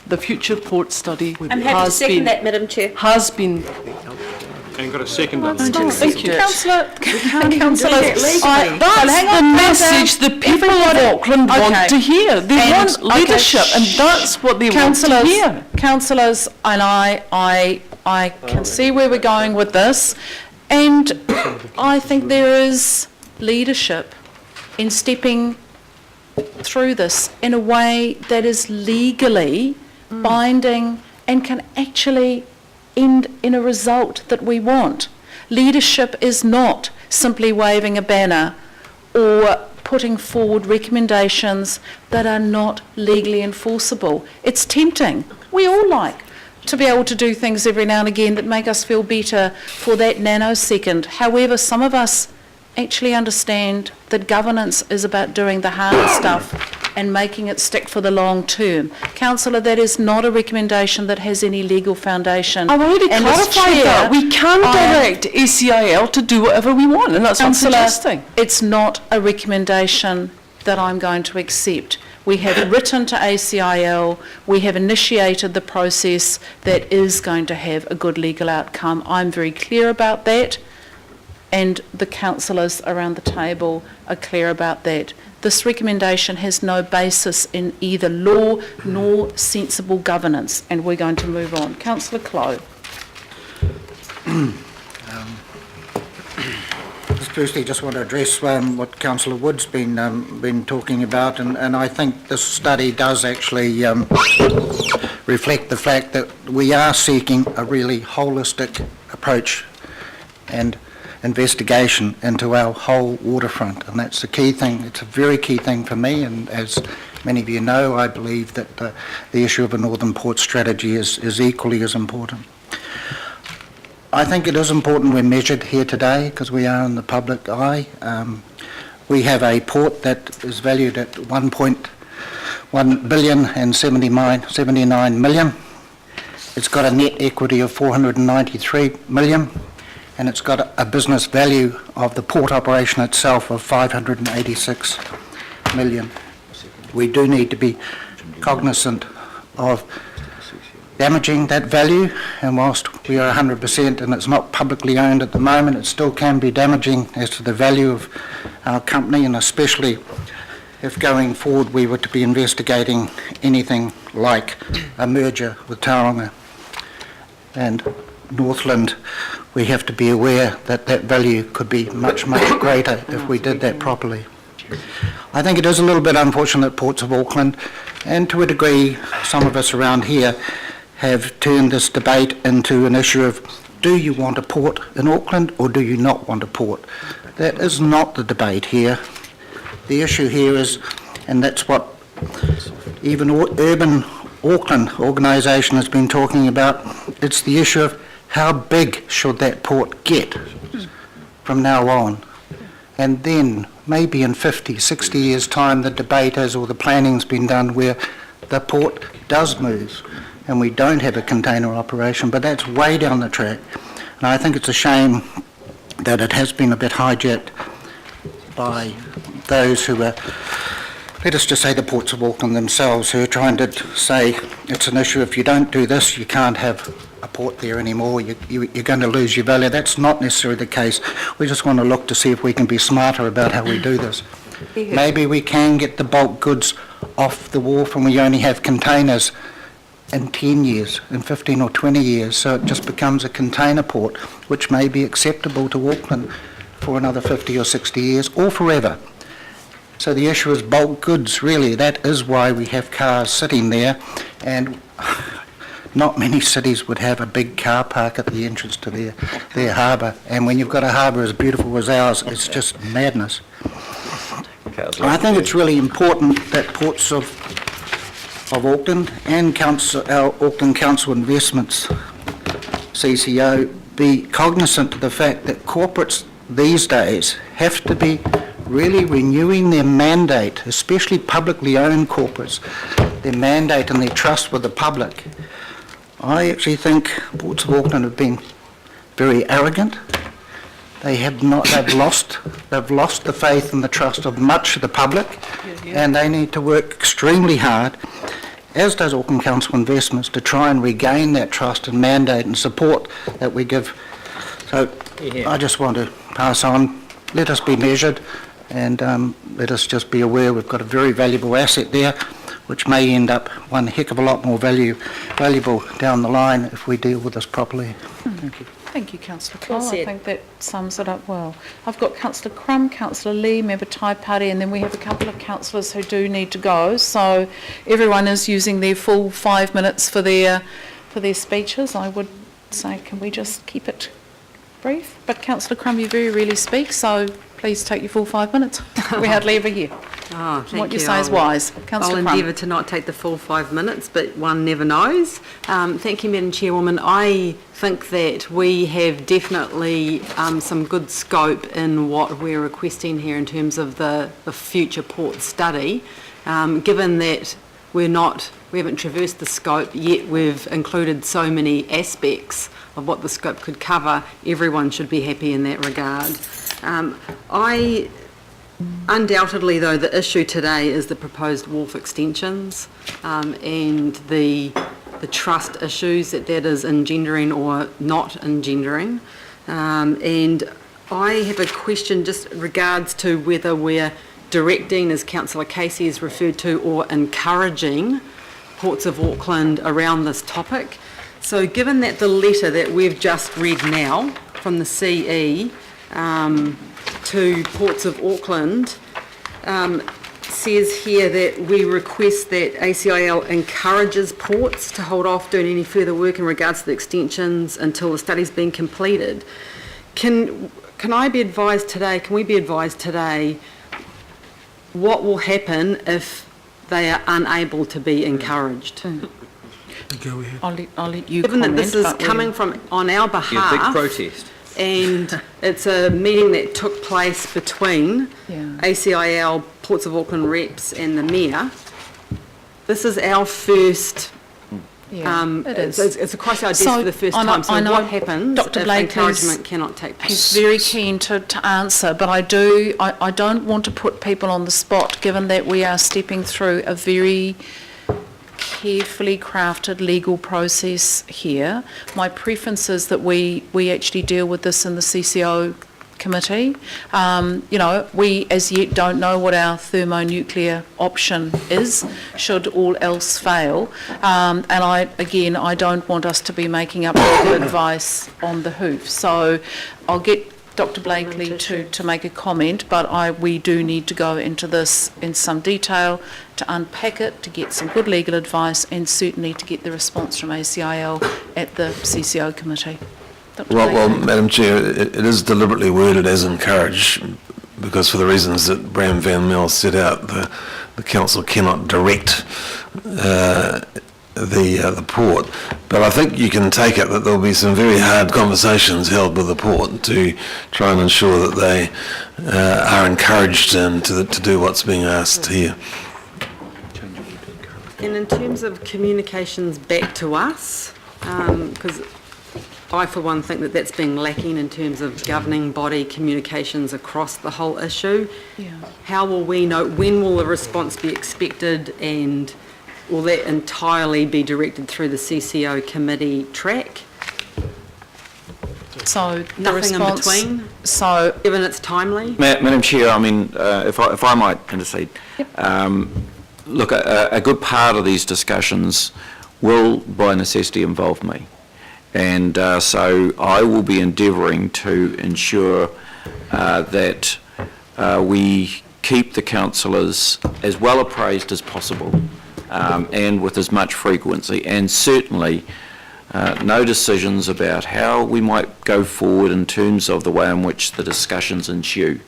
S14: the future port study
S7: I'm happy to second that, Madam Chair.
S14: has been.
S21: And got a second.
S14: Thank you.
S1: Councillor,
S14: That's the message the people of Auckland want to hear. They want leadership, and that's what they want to hear.
S1: Councillors, and I can see where we're going with this, and I think there is leadership in stepping through this in a way that is legally binding and can actually end in a result that we want. Leadership is not simply waving a banner or putting forward recommendations that are not legally enforceable. It's tempting. We all like to be able to do things every now and again that make us feel better for that nanosecond. However, some of us actually understand that governance is about doing the hard stuff and making it stick for the long term. Councillor, that is not a recommendation that has any legal foundation.
S14: I've already clarified that. We can direct ACIL to do whatever we want, and that's what I'm suggesting.
S1: It's not a recommendation that I'm going to accept. We have written to ACIL, we have initiated the process that is going to have a good legal outcome. I'm very clear about that, and the councillors around the table are clear about that. This recommendation has no basis in either law nor sensible governance, and we're going to move on. Councillor Clow.
S11: Firstly, just want to address what Councillor Wood's been talking about, and I think this study does actually reflect the fact that we are seeking a really holistic approach and investigation into our whole waterfront, and that's the key thing. It's a very key thing for me, and as many of you know, I believe that the issue of a Northern Port strategy is equally as important. I think it is important we're measured here today because we are in the public eye. We have a port that is valued at $1.1 billion and 79 million. It's got a net equity of 493 million, and it's got a business value of the port operation itself of 586 million. We do need to be cognizant of damaging that value, and whilst we are 100% and it's not publicly owned at the moment, it still can be damaging as to the value of our company, and especially if going forward we were to be investigating anything like a merger with Tauranga and Northland. We have to be aware that that value could be much, much greater if we did that properly. I think it is a little bit unfortunate that Ports of Auckland, and to a degree some of us around here, have turned this debate into an issue of, do you want a port in Auckland or do you not want a port? That is not the debate here. The issue here is, and that's what even Urban Auckland organisation has been talking about, it's the issue of how big should that port get from now on? And then maybe in 50, 60 years' time the debate is, or the planning's been done where the port does move and we don't have a container operation, but that's way down the track. And I think it's a shame that it has been a bit hijacked by those who are, let us just say the Ports of Auckland themselves, who are trying to say it's an issue, if you don't do this, you can't have a port there anymore, you're going to lose your value. That's not necessarily the case. We just want to look to see if we can be smarter about how we do this. Maybe we can get the bulk goods off the wharf and we only have containers in 10 years, in 15 or 20 years, so it just becomes a container port, which may be acceptable to Auckland for another 50 or 60 years, or forever. So the issue is bulk goods, really. That is why we have cars sitting there, and not many cities would have a big car park at the entrance to their harbour. And when you've got a harbour as beautiful as ours, it's just madness. I think it's really important that Ports of Auckland and our Auckland Council Investments, CCO, be cognisant of the fact that corporates these days have to be really renewing their mandate, especially publicly owned corporates, their mandate and their trust with the public. I actually think Ports of Auckland have been very arrogant. They've lost the faith and the trust of much of the public, and they need to work extremely hard, as does Auckland Council Investments, to try and regain that trust and mandate and support that we give. So I just want to pass on, let us be measured, and let us just be aware we've got a very valuable asset there, which may end up one heck of a lot more valuable down the line if we deal with this properly. Thank you.
S1: Thank you, Councillor Cole. I think that sums it up well. I've got Councillor Crum, Councillor Lee, Member Tai Party, and then we have a couple of councillors who do need to go. So everyone is using their full 5 minutes for their speeches. I would say, can we just keep it brief? But Councillor Crum, you very rarely speak, so please take your full 5 minutes. We hardly ever hear.
S8: Oh, thank
S1: what you say is wise. Councillor Crum.
S8: I'll endeavour to not take the full 5 minutes, but one never knows. Thank you, Madam Chairwoman. I think that we have definitely some good scope in what we're requesting here in terms of the future port study. Given that we haven't traversed the scope, yet we've included so many aspects of what the scope could cover, everyone should be happy in that regard. Undoubtedly, though, the issue today is the proposed wharf extensions and the trust issues that is engendering or not engendering. And I have a question just in regards to whether we're directing, as Councillor Casey has referred to, or encouraging Ports of Auckland around this topic. So given that the letter that we've just read now from the CE to Ports of Auckland says here that we request that ACIL encourages ports to hold off doing any further work in regards to the extensions until the study's been completed. Can I be advised today, can we be advised today what will happen if they are unable to be encouraged?
S12: Go ahead.
S1: I'll let you
S8: Given
S1: comment,
S8: that this is coming from on our behalf.
S3: Big protest.
S8: And it's a meeting that took place between ACIL, Ports of Auckland reps and the Mayor. This is our first,
S1: it is.
S8: It's across our desk for the first time. So what happens
S1: Dr.
S8: if
S1: Blake
S8: encouragement cannot take place?
S1: He's very keen to answer, but I don't want to put people on the spot, given that we are stepping through a very carefully crafted legal process here. My preference is that we actually deal with this in the CCO committee. You know, we as yet don't know what our thermonuclear option is, should all else fail. And I don't want us to be making up legal advice on the hoof. So I'll get Dr. Blakely to make a comment, but we do need to go into this in some detail to unpack it, to get some good legal advice, and certainly to get the response from ACIL at the CCO committee.
S20: Well, Madam Chair, it is deliberately worded as encourage, because for the reasons that Bram Van Mel set out, the council cannot direct the port. But I think you can take it that there'll be some very hard conversations held with the port to try and ensure that they are encouraged and to do what's being asked here.
S9: And in terms of communications back to us, because I, for one, think that that's been lacking in terms of governing body communications across the whole issue.
S1: Yeah.
S9: How will we know, when will the response be expected, and will that entirely be directed through the CCO committee track?
S1: So the
S9: nothing in between?
S1: So
S9: given it's timely?
S3: Madam Chair, I mean, if I might intercede, look, a good part of these discussions will, by necessity, involve me. And so I will be endeavouring to ensure that we keep the councillors as well appraised as possible and with as much frequency, and certainly no decisions about how we might go forward in terms of the way in which the discussions ensue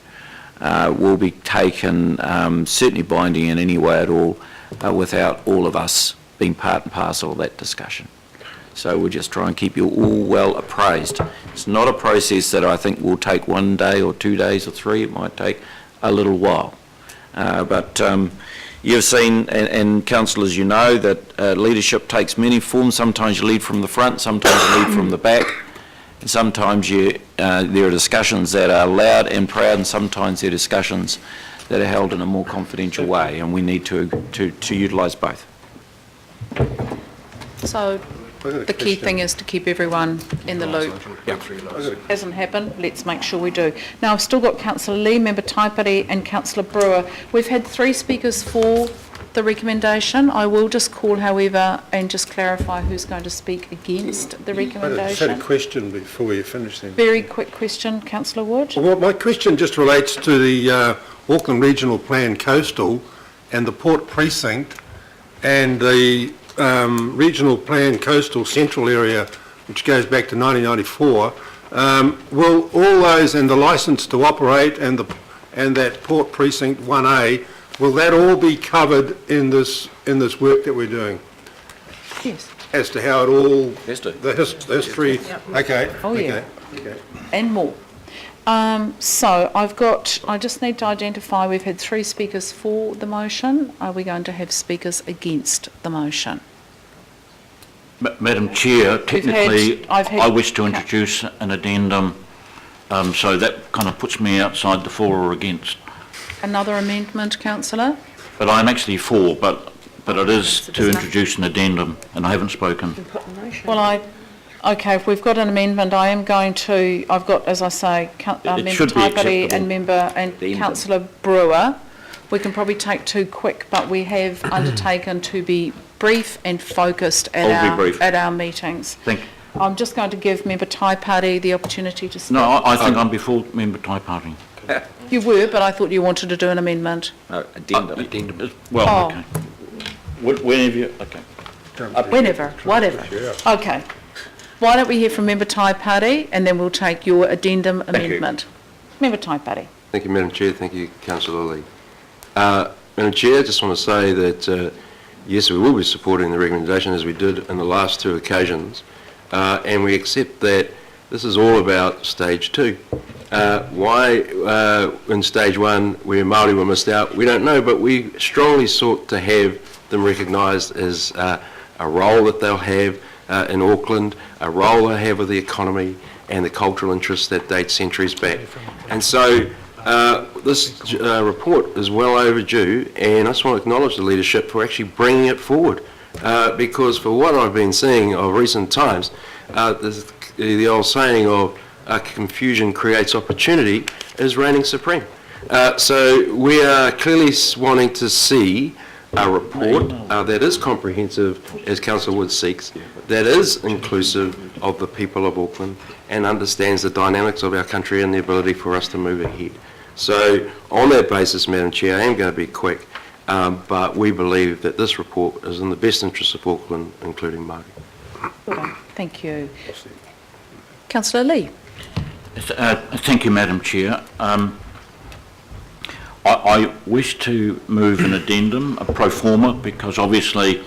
S3: will be taken, certainly binding in any way at all, without all of us being part and parcel of that discussion. So we'll just try and keep you all well appraised. It's not a process that I think will take 1 day or 2 days or 3. It might take a little while. But you've seen, and councillors, you know, that leadership takes many forms. Sometimes you lead from the front, sometimes you lead from the back. And sometimes there are discussions that are loud and proud, and sometimes there are discussions that are held in a more confidential way, and we need to utilise both.
S1: So the key thing is to keep everyone in the loop. Hasn't happened, let's make sure we do. Now, I've still got Councillor Lee, Member Taipari and Councillor Brewer. We've had 3 speakers for the recommendation. I will just call, however, and just clarify who's going to speak against the recommendation.
S16: I just had a question before you finish then.
S1: Very quick question, Councillor Wood.
S16: Well, my question just relates to the Auckland Regional Plan Coastal and the Port Precinct and the Regional Plan Coastal Central Area, which goes back to 1994. Will all those, and the licence to operate and that Port Precinct 1A, will that all be covered in this work that we're doing?
S1: Yes.
S16: As to how it all, the history. Okay.
S1: Oh yeah.
S16: Okay.
S1: And more. So I just need to identify, we've had 3 speakers for the motion. Are we going to have speakers against the motion?
S6: Madam Chair, technically, I wish to introduce an addendum, so that kind of puts me outside the for or against.
S1: Another amendment, councillor?
S6: But I'm actually for, but it is to introduce an addendum, and I haven't spoken.
S1: Well, okay, if we've got an amendment, I am going to, I've got, as I say, Member Taipari and Councillor Brewer. We can probably take 2 quick, but we have undertaken to be brief and focused at our meetings.
S6: Thank you.
S1: I'm just going to give Member Taipari the opportunity to speak.
S6: No, I think I'm before Member Taipari.
S1: You were, but I thought you wanted to do an amendment.
S3: Addendum.
S6: Addendum. Well, okay. Whenever you, okay.
S1: Whenever, whatever. Okay. Why don't we hear from Member Taipari, and then we'll take your addendum amendment. Member Taipari.
S10: Thank you, Madam Chair. Thank you, Councillor Lee. Madam Chair, I just want to say that yes, we will be supporting the recommendation as we did in the last 2 occasions, and we accept that this is all about stage 2. Why in stage 1 where Māori were missed out, we don't know, but we strongly sought to have them recognised as a role that they'll have in Auckland, a role they have with the economy and the cultural interests that date centuries back. And so this report is well overdue, and I just want to acknowledge the leadership for actually bringing it forward. because for what I've been seeing of recent times, there's the old saying of confusion creates opportunity is reigning supreme. So we are clearly wanting to see a report that is comprehensive, as Councillor Wood seeks, that is inclusive of the people of Auckland and understands the dynamics of our country and the ability for us to move ahead. So on that basis, Madam Chair, I am going to be quick, but we believe that this report is in the best interest of Auckland, including Māori.
S1: Well done. Thank you. Councillor Lee.
S6: Thank you, Madam Chair. I wish to move an addendum, a pro forma, because obviously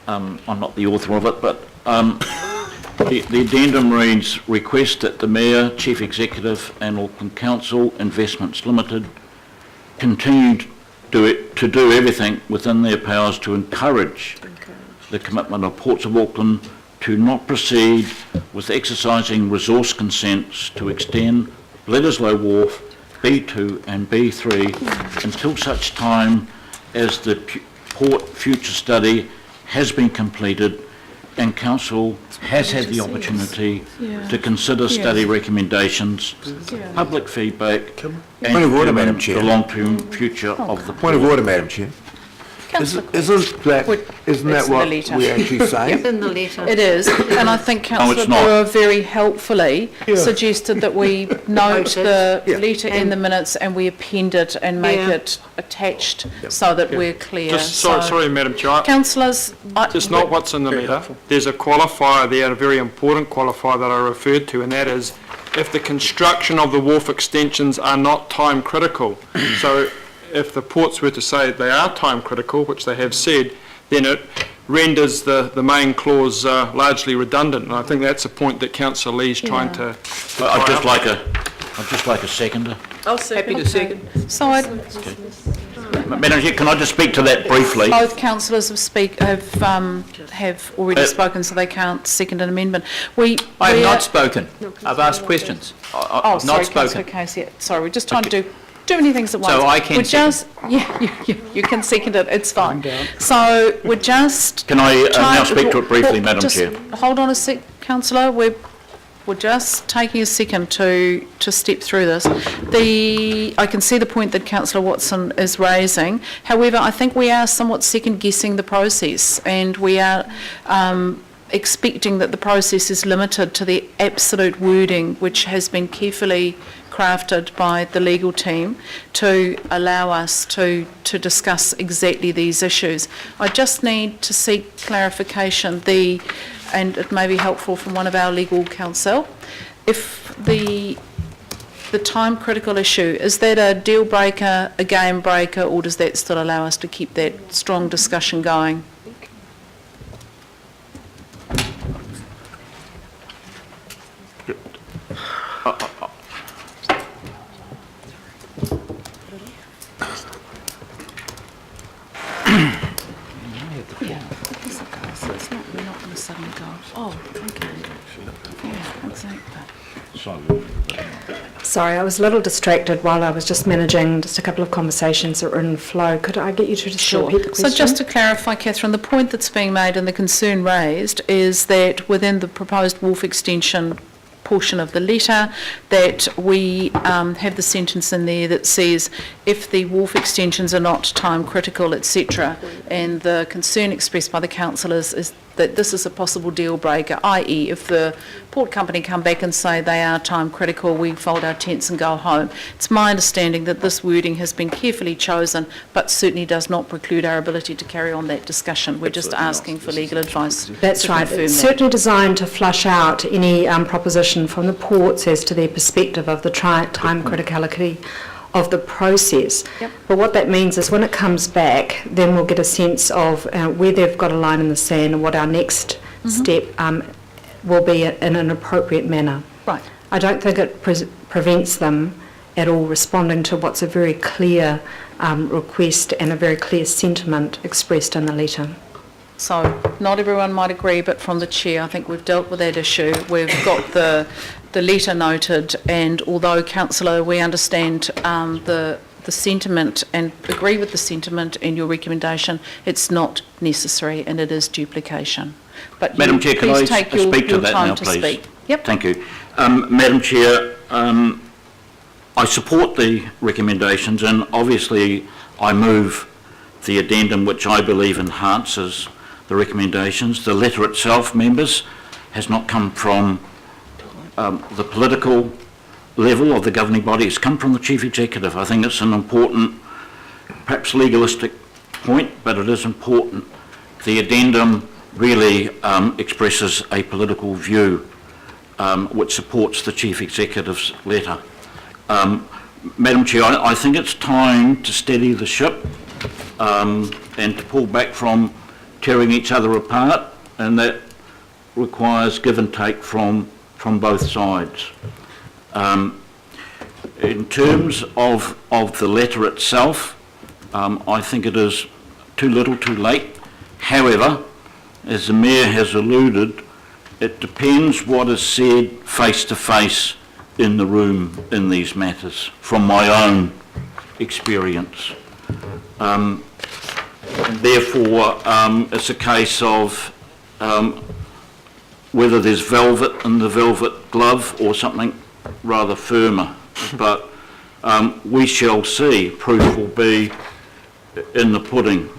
S6: I'm not the author of it, but the addendum reads, request that the Mayor, Chief Executive and Auckland Council Investments Limited continue to do everything within their powers to encourage the commitment of Ports of Auckland to not proceed with exercising resource consents to extend Bledisloe Wharf B2 and B3 until such time as the port future study has been completed and Council has had the opportunity to consider study recommendations, public feedback and determine the long-term future of the port.
S5: Point of order, Madam Chair. Isn't that what we actually say?
S7: It's in the letter.
S1: It is, and I think Councillor Brewer very helpfully suggested that we note the letter in the minutes and we append it and make it attached so that we're clear.
S21: Sorry, Madam Chair.
S1: Councillors,
S21: It's not what's in the letter. There's a qualifier there, a very important qualifier that I referred to, and that is if the construction of the wharf extensions are not time critical. So if the ports were to say they are time critical, which they have said, then it renders the main clause largely redundant. And I think that's a point that Councillor Lee's trying to
S6: I'd just like a seconder.
S17: I'll second.
S1: happy to second. So
S6: Madam Chair, can I just speak to that briefly?
S1: both councillors have already spoken, so they can't second an amendment.
S13: I have not spoken. I've asked questions. I've not spoken.
S1: Councillor Casey, sorry, we're just trying to do too many things at once.
S13: So I can
S1: you can second it, it's fine. So we're just...
S6: Can I now speak to it briefly, Madam Chair?
S1: Hold on a sec, councillor. We're just taking a second to step through this. I can see the point that Councillor Watson is raising. However, I think we are somewhat second-guessing the process, and we are expecting that the process is limited to the absolute wording which has been carefully crafted by the legal team to allow us to discuss exactly these issues. I just need to seek clarification, and it may be helpful from one of our legal counsel, if the time critical issue, is that a deal breaker, a game breaker, or does that still allow us to keep that strong discussion going?
S22: Sorry, I was a little distracted while I was just managing just a couple of conversations that were in flow. Could I get you to just repeat the question?
S1: So just to clarify, Catherine, the point that's being made and the concern raised is that within the proposed wharf extension portion of the letter, that we have the sentence in there that says if the wharf extensions are not time critical, etc., and the concern expressed by the council is that this is a possible deal breaker, i.e. if the port company come back and say they are time critical, we fold our tents and go home. It's my understanding that this wording has been carefully chosen, but certainly does not preclude our ability to carry on that discussion. We're just asking for legal advice.
S22: That's right. It's certainly designed to flush out any proposition from the ports as to their perspective of the time criticality of the process. But what that means is when it comes back, then we'll get a sense of where they've got a line in the sand and what our next step will be in an appropriate manner.
S1: Right.
S22: I don't think it prevents them at all responding to what's a very clear request and a very clear sentiment expressed in the letter.
S1: So not everyone might agree, but from the chair, I think we've dealt with that issue. We've got the letter noted, and although, Councillor, we understand the the sentiment and agree with the sentiment and your recommendation, it's not necessary and it is duplication. But
S6: Madam Chair, can I
S1: please take
S6: speak to
S1: your
S6: that
S1: time
S6: now,
S1: to
S6: please?
S1: speak. Yep.
S6: Thank you. Madam Chair, I support the recommendations, and obviously I move the addendum which I believe enhances the recommendations. The letter itself, members, has not come from the political level of the governing body. It's come from the Chief Executive. I think it's an important, perhaps legalistic point, but it is important. The addendum really expresses a political view which supports the Chief Executive's letter. Madam Chair, I think it's time to steady the ship and to pull back from tearing each other apart, and that requires give and take from both sides. In terms of the letter itself, I think it is too little too late. However, as the Mayor has alluded, it depends what is said face to face in the room in these matters, from my own experience. And therefore, it's a case of whether there's velvet in the velvet glove or something rather firmer. But we shall see. Proof will be in the pudding.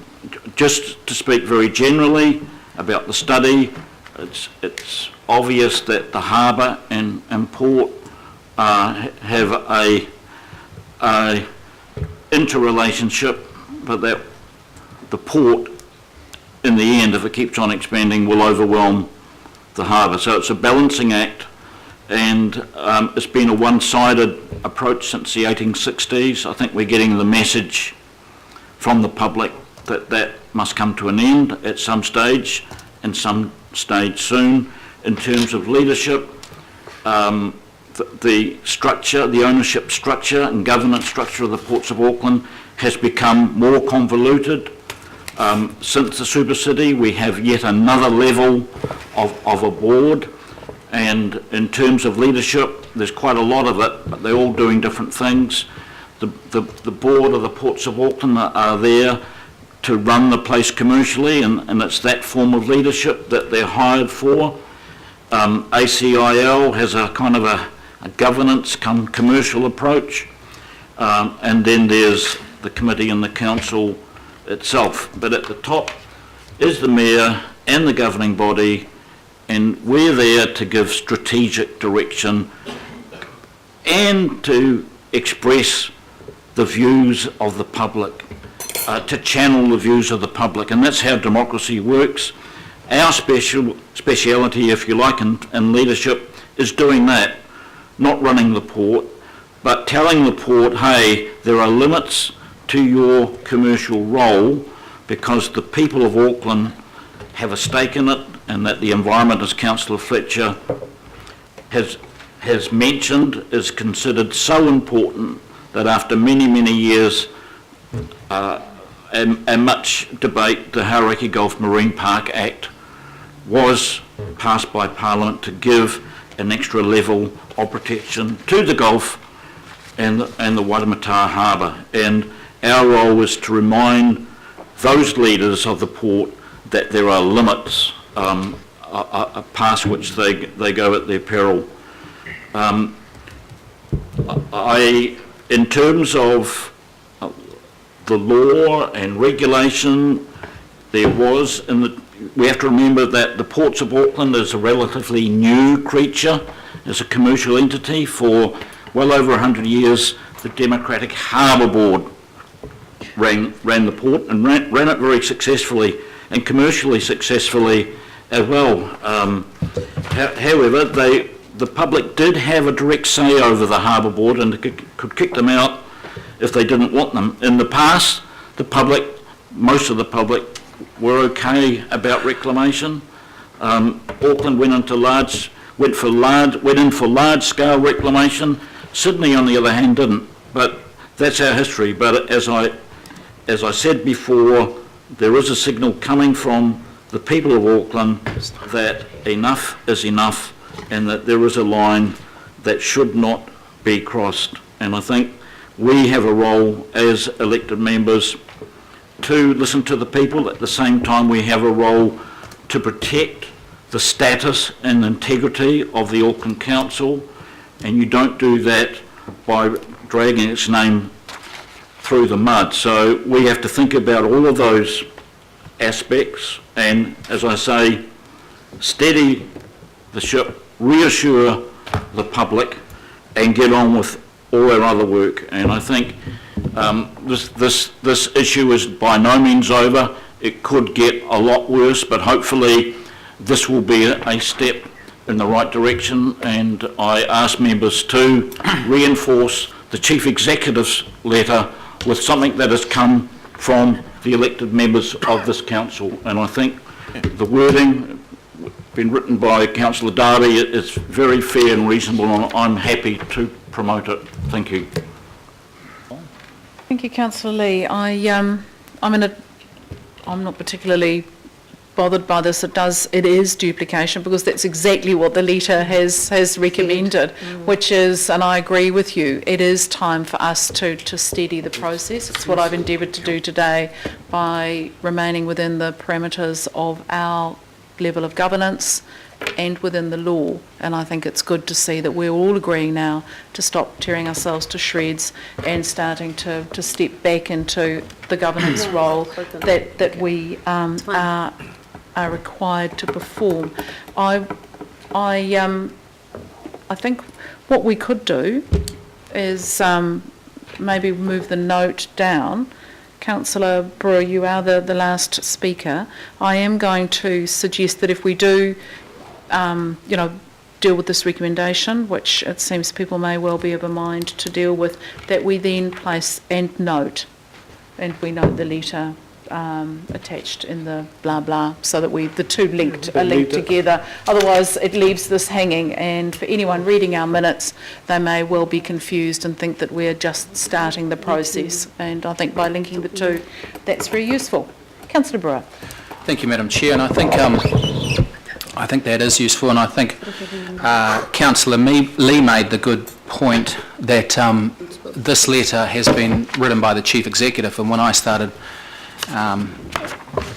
S6: Just to speak very generally about the study, it's obvious that the harbour and port have a interrelationship, but that the port, in the end, if it keeps on expanding, will overwhelm the harbour. So it's a balancing act, and it's been a one-sided approach since the 1860s. I think we're getting the message from the public that that must come to an end at some stage, and some stage soon. In terms of leadership, the structure, the ownership structure and governance structure of the Ports of Auckland has become more convoluted. Since the Super City, we have yet another level of a board, and in terms of leadership, there's quite a lot of it, but they're all doing different things. The board of the Ports of Auckland are there to run the place commercially, and it's that form of leadership that they're hired for. ACIL has a kind of a governance come commercial approach, and then there's the committee and the council itself. But at the top is the Mayor and the governing body, and we're there to give strategic direction and to express the views of the public, to channel the views of the public, and that's how democracy works. Our speciality, if you like, in leadership is doing that, not running the port, but telling the port, hey, there are limits to your commercial role because the people of Auckland have a stake in it, and that the environment, as Councillor Fletcher has mentioned, is considered so important that after many, many years and much debate, the Hauraki Gulf Marine Park Act was passed by Parliament to give an extra level of protection to the Gulf and the Waitemata Harbour. And our role is to remind those leaders of the port that there are limits past which they go at their peril. In terms of the law and regulation, there was, we have to remember that the Ports of Auckland is a relatively new creature as a commercial entity. For well over 100 years, the Democratic Harbour Board ran the port and ran it very successfully and commercially successfully as well. However, the public did have a direct say over the Harbour Board and could kick them out if they didn't want them. In the past, the public, most of the public, were okay about reclamation. Auckland went in for large-scale reclamation. Sydney, on the other hand, didn't. But that's our history. But as I said before, there is a signal coming from the people of Auckland that enough is enough, and that there is a line that should not be crossed. And I think we have a role as elected members to listen to the people. At the same time, we have a role to protect the status and integrity of the Auckland Council, and you don't do that by dragging its name through the mud. So we have to think about all of those aspects and, as I say, steady the ship, reassure the public and get on with all our other work. And I think this issue is by no means over. It could get a lot worse, but hopefully this will be a step in the right direction, and I ask members to reinforce the Chief Executive's letter with something that has come from the elected members of this council. And I think the wording been written by Councillor Darby is very fair and reasonable, and I'm happy to promote it. Thank you.
S1: Thank you, Councillor Lee. I'm not particularly bothered by this. It is duplication, because that's exactly what the letter has recommended, which is, and I agree with you, it is time for us to steady the process. It's what I've endeavoured to do today by remaining within the parameters of our level of governance and within the law. And I think it's good to see that we're all agreeing now to stop tearing ourselves to shreds and starting to step back into the governance role that we are required to perform. I think what we could do is maybe move the note down. Councillor Brewer, you are the last speaker. I am going to suggest that if we do, deal with this recommendation, which it seems people may well be of a mind to deal with, that we then place and note, and we note the letter attached in the blah blah, so that the two are linked together. Otherwise, it leaves this hanging, and for anyone reading our minutes, they may well be confused and think that we're just starting the process. And I think by linking the two, that's very useful. Councillor Brewer.
S15: Thank you, Madam Chair, and I think that is useful, and I think Councillor Lee made the good point that this letter has been written by the Chief Executive, and when I started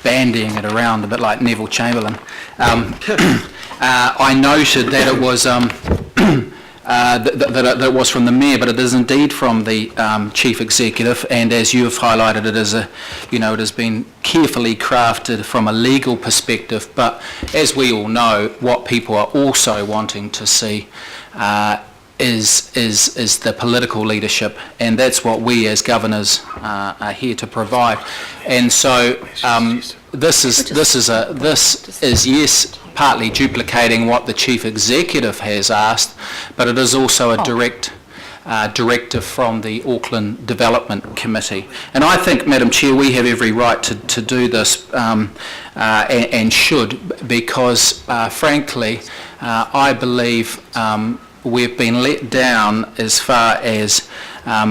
S15: bandying it around a bit like Neville Chamberlain, I noted that it was that it was from the Mayor, but it is indeed from the Chief Executive, and as you have highlighted, it is it has been carefully crafted from a legal perspective, but as we all know, what people are also wanting to see is the political leadership, and that's what we as governors are here to provide. And so this is yes, partly duplicating what the Chief Executive has asked, but it is also a direct directive from the Auckland Development Committee. And I think, Madam Chair, we have every right to do this and should, because frankly, I believe we've been let down as far as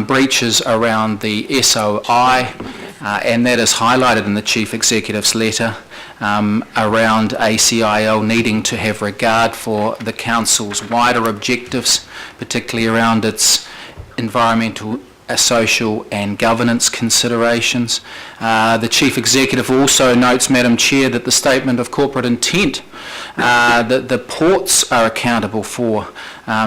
S15: breaches around the SOI, and that is highlighted in the Chief Executive's letter, around ACIL needing to have regard for the Council's wider objectives, particularly around its environmental, social and governance considerations. The Chief Executive also notes, Madam Chair, that the statement of corporate intent that the ports are accountable for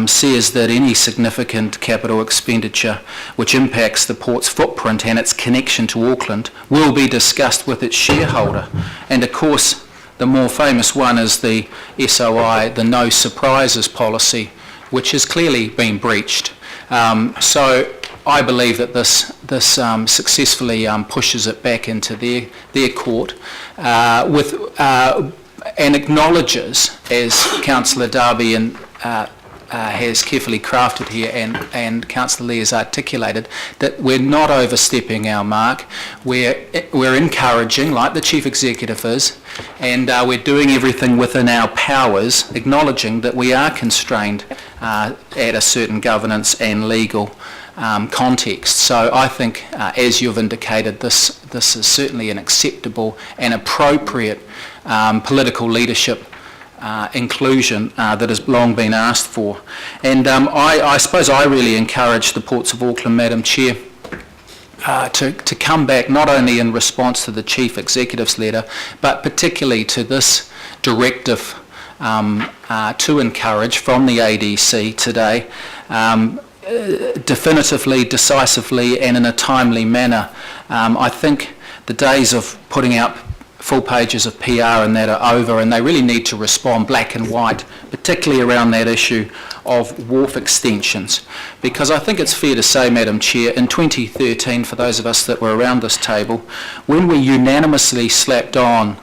S15: says that any significant capital expenditure which impacts the port's footprint and its connection to Auckland will be discussed with its shareholder. And of course, the more famous one is the SOI, the no surprises policy, which has clearly been breached. So I believe that this successfully pushes it back into their court and acknowledges, as Councillor Darby has carefully crafted here, and Councillor Lee has articulated, that we're not overstepping our mark. We're encouraging, like the Chief Executive is, and we're doing everything within our powers, acknowledging that we are constrained at a certain governance and legal context. So I think, as you've indicated, this is certainly an acceptable and appropriate political leadership inclusion that has long been asked for. And I suppose I really encourage the Ports of Auckland, Madam Chair, to come back not only in response to the Chief Executive's letter, but particularly to this directive to encourage from the ADC today, definitively, decisively and in a timely manner. I think the days of putting out full pages of PR and that are over, and they really need to respond black and white, particularly around that issue of wharf extensions. Because I think it's fair to say, Madam Chair, in 2013, for those of us that were around this table, when we unanimously slapped on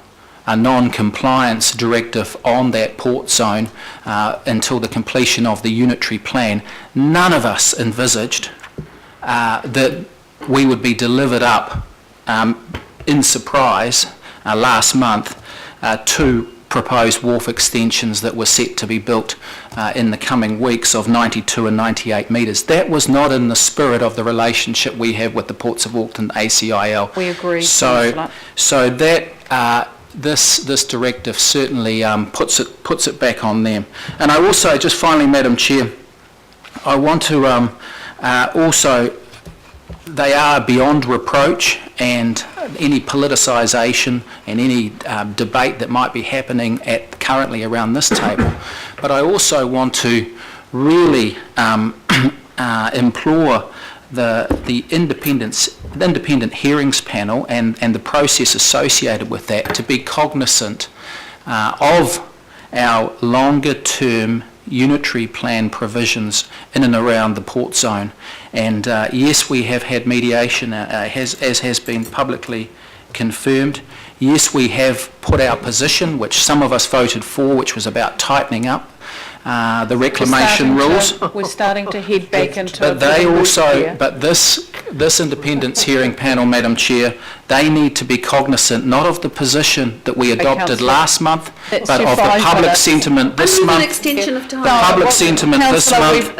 S15: a non-compliance directive on that port zone until the completion of the unitary plan, none of us envisaged that we would be delivered up in surprise last month two proposed wharf extensions that were set to be built in the coming weeks of 92 and 98 metres. That was not in the spirit of the relationship we have with the Ports of Auckland ACIL.
S1: We agree.
S15: So that this directive certainly puts it back on them. And I also, just finally, Madam Chair, I want to also, they are beyond reproach, and any politicisation and any debate that might be happening currently around this table. But I also want to really implore the independent hearings panel and the process associated with that to be cognisant of our longer term unitary plan provisions in and around the port zone. And yes, we have had mediation, as has been publicly confirmed. Yes, we have put our position, which some of us voted for, which was about tightening up the reclamation rules.
S1: We're starting to head back into.
S15: But they also, but this independence hearing panel, Madam Chair, they need to be cognisant not of the position that we adopted last month, but of the public sentiment this month.
S7: An extension of time.
S15: The public sentiment this month.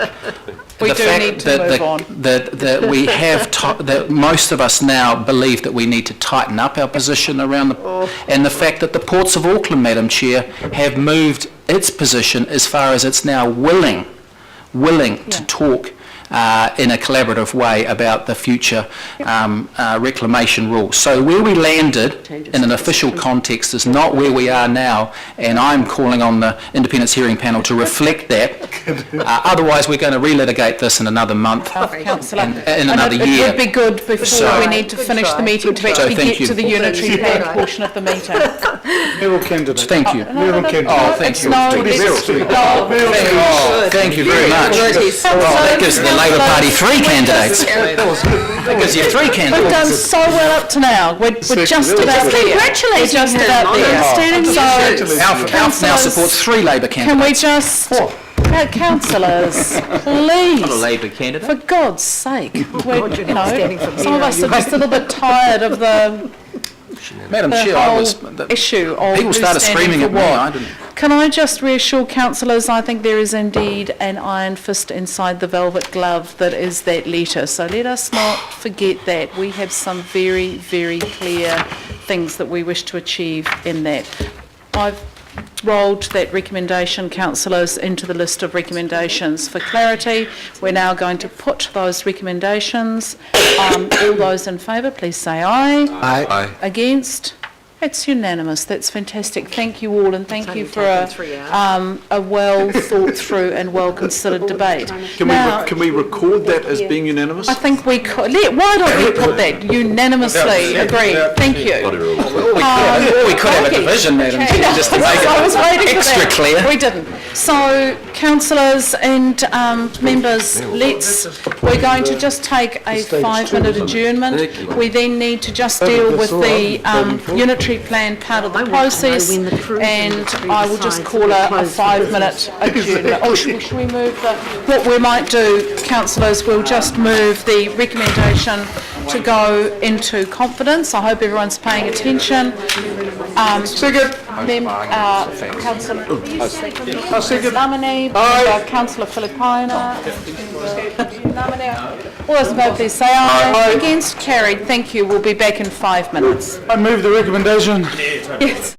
S1: We
S15: the
S1: do
S15: fact
S1: need to
S15: that
S1: move on.
S15: that we have that most of us now believe that we need to tighten up our position around and the fact that the Ports of Auckland, Madam Chair, have moved its position as far as it's now willing to talk in a collaborative way about the future reclamation rules. So where we landed in an official context is not where we are now, and I'm calling on the Independence Hearing Panel to reflect that. Otherwise, we're going to relitigate this in another month,
S1: Councillor.
S15: in another year.
S1: It would be good before we need to finish the meeting to actually get to the unitary plan portion of the meeting.
S19: Mayoral candidate.
S15: Thank you.
S19: Mayoral candidate.
S15: Oh, thank you. Thank you very much. That gives the Labour Party 3 candidates. That gives you 3 candidates.
S1: We've done so well up to now. We're just about there. We're just about there.
S15: So, Alf now supports 3 Labour candidates.
S1: Can we just... councillors, please.
S2: Not a Labour candidate.
S1: For God's sake. We're, some of us are just a little bit tired of the
S15: Madam Chair,
S1: issue of
S15: people started screaming at me. I didn't.
S1: Can I just reassure councillors, I think there is indeed an iron fist inside the velvet glove that is that letter. So let us not forget that. We have some very, very clear things that we wish to achieve in that. I've rolled that recommendation, councillors, into the list of recommendations. For clarity, we're now going to put those recommendations. All those in favour, please say aye.
S5: Aye. Aye.
S1: Against? It's unanimous. That's fantastic. Thank you all, and thank you for a well thought through and well considered debate.
S12: Can we record that as being unanimous?
S1: I think we could. Why don't we put that unanimously? Agreed. Thank you.
S15: We could have a division, Madam Chair, just to make it extra clear.
S1: We didn't. So, councillors and members, we're going to just take a 5-minute adjournment. We then need to just deal with the unitary plan part of the process, and I will just call a 5-minute adjournment. Oh, should we move what we might do, councillors, we'll just move the recommendation to go into confidence. I hope everyone's paying attention. Councillor Lamine, Councillor Filipina, all those in favour, please say aye. Against? Carried. Thank you. We'll be back in 5 minutes.
S19: I move the recommendation.
S1: Yes.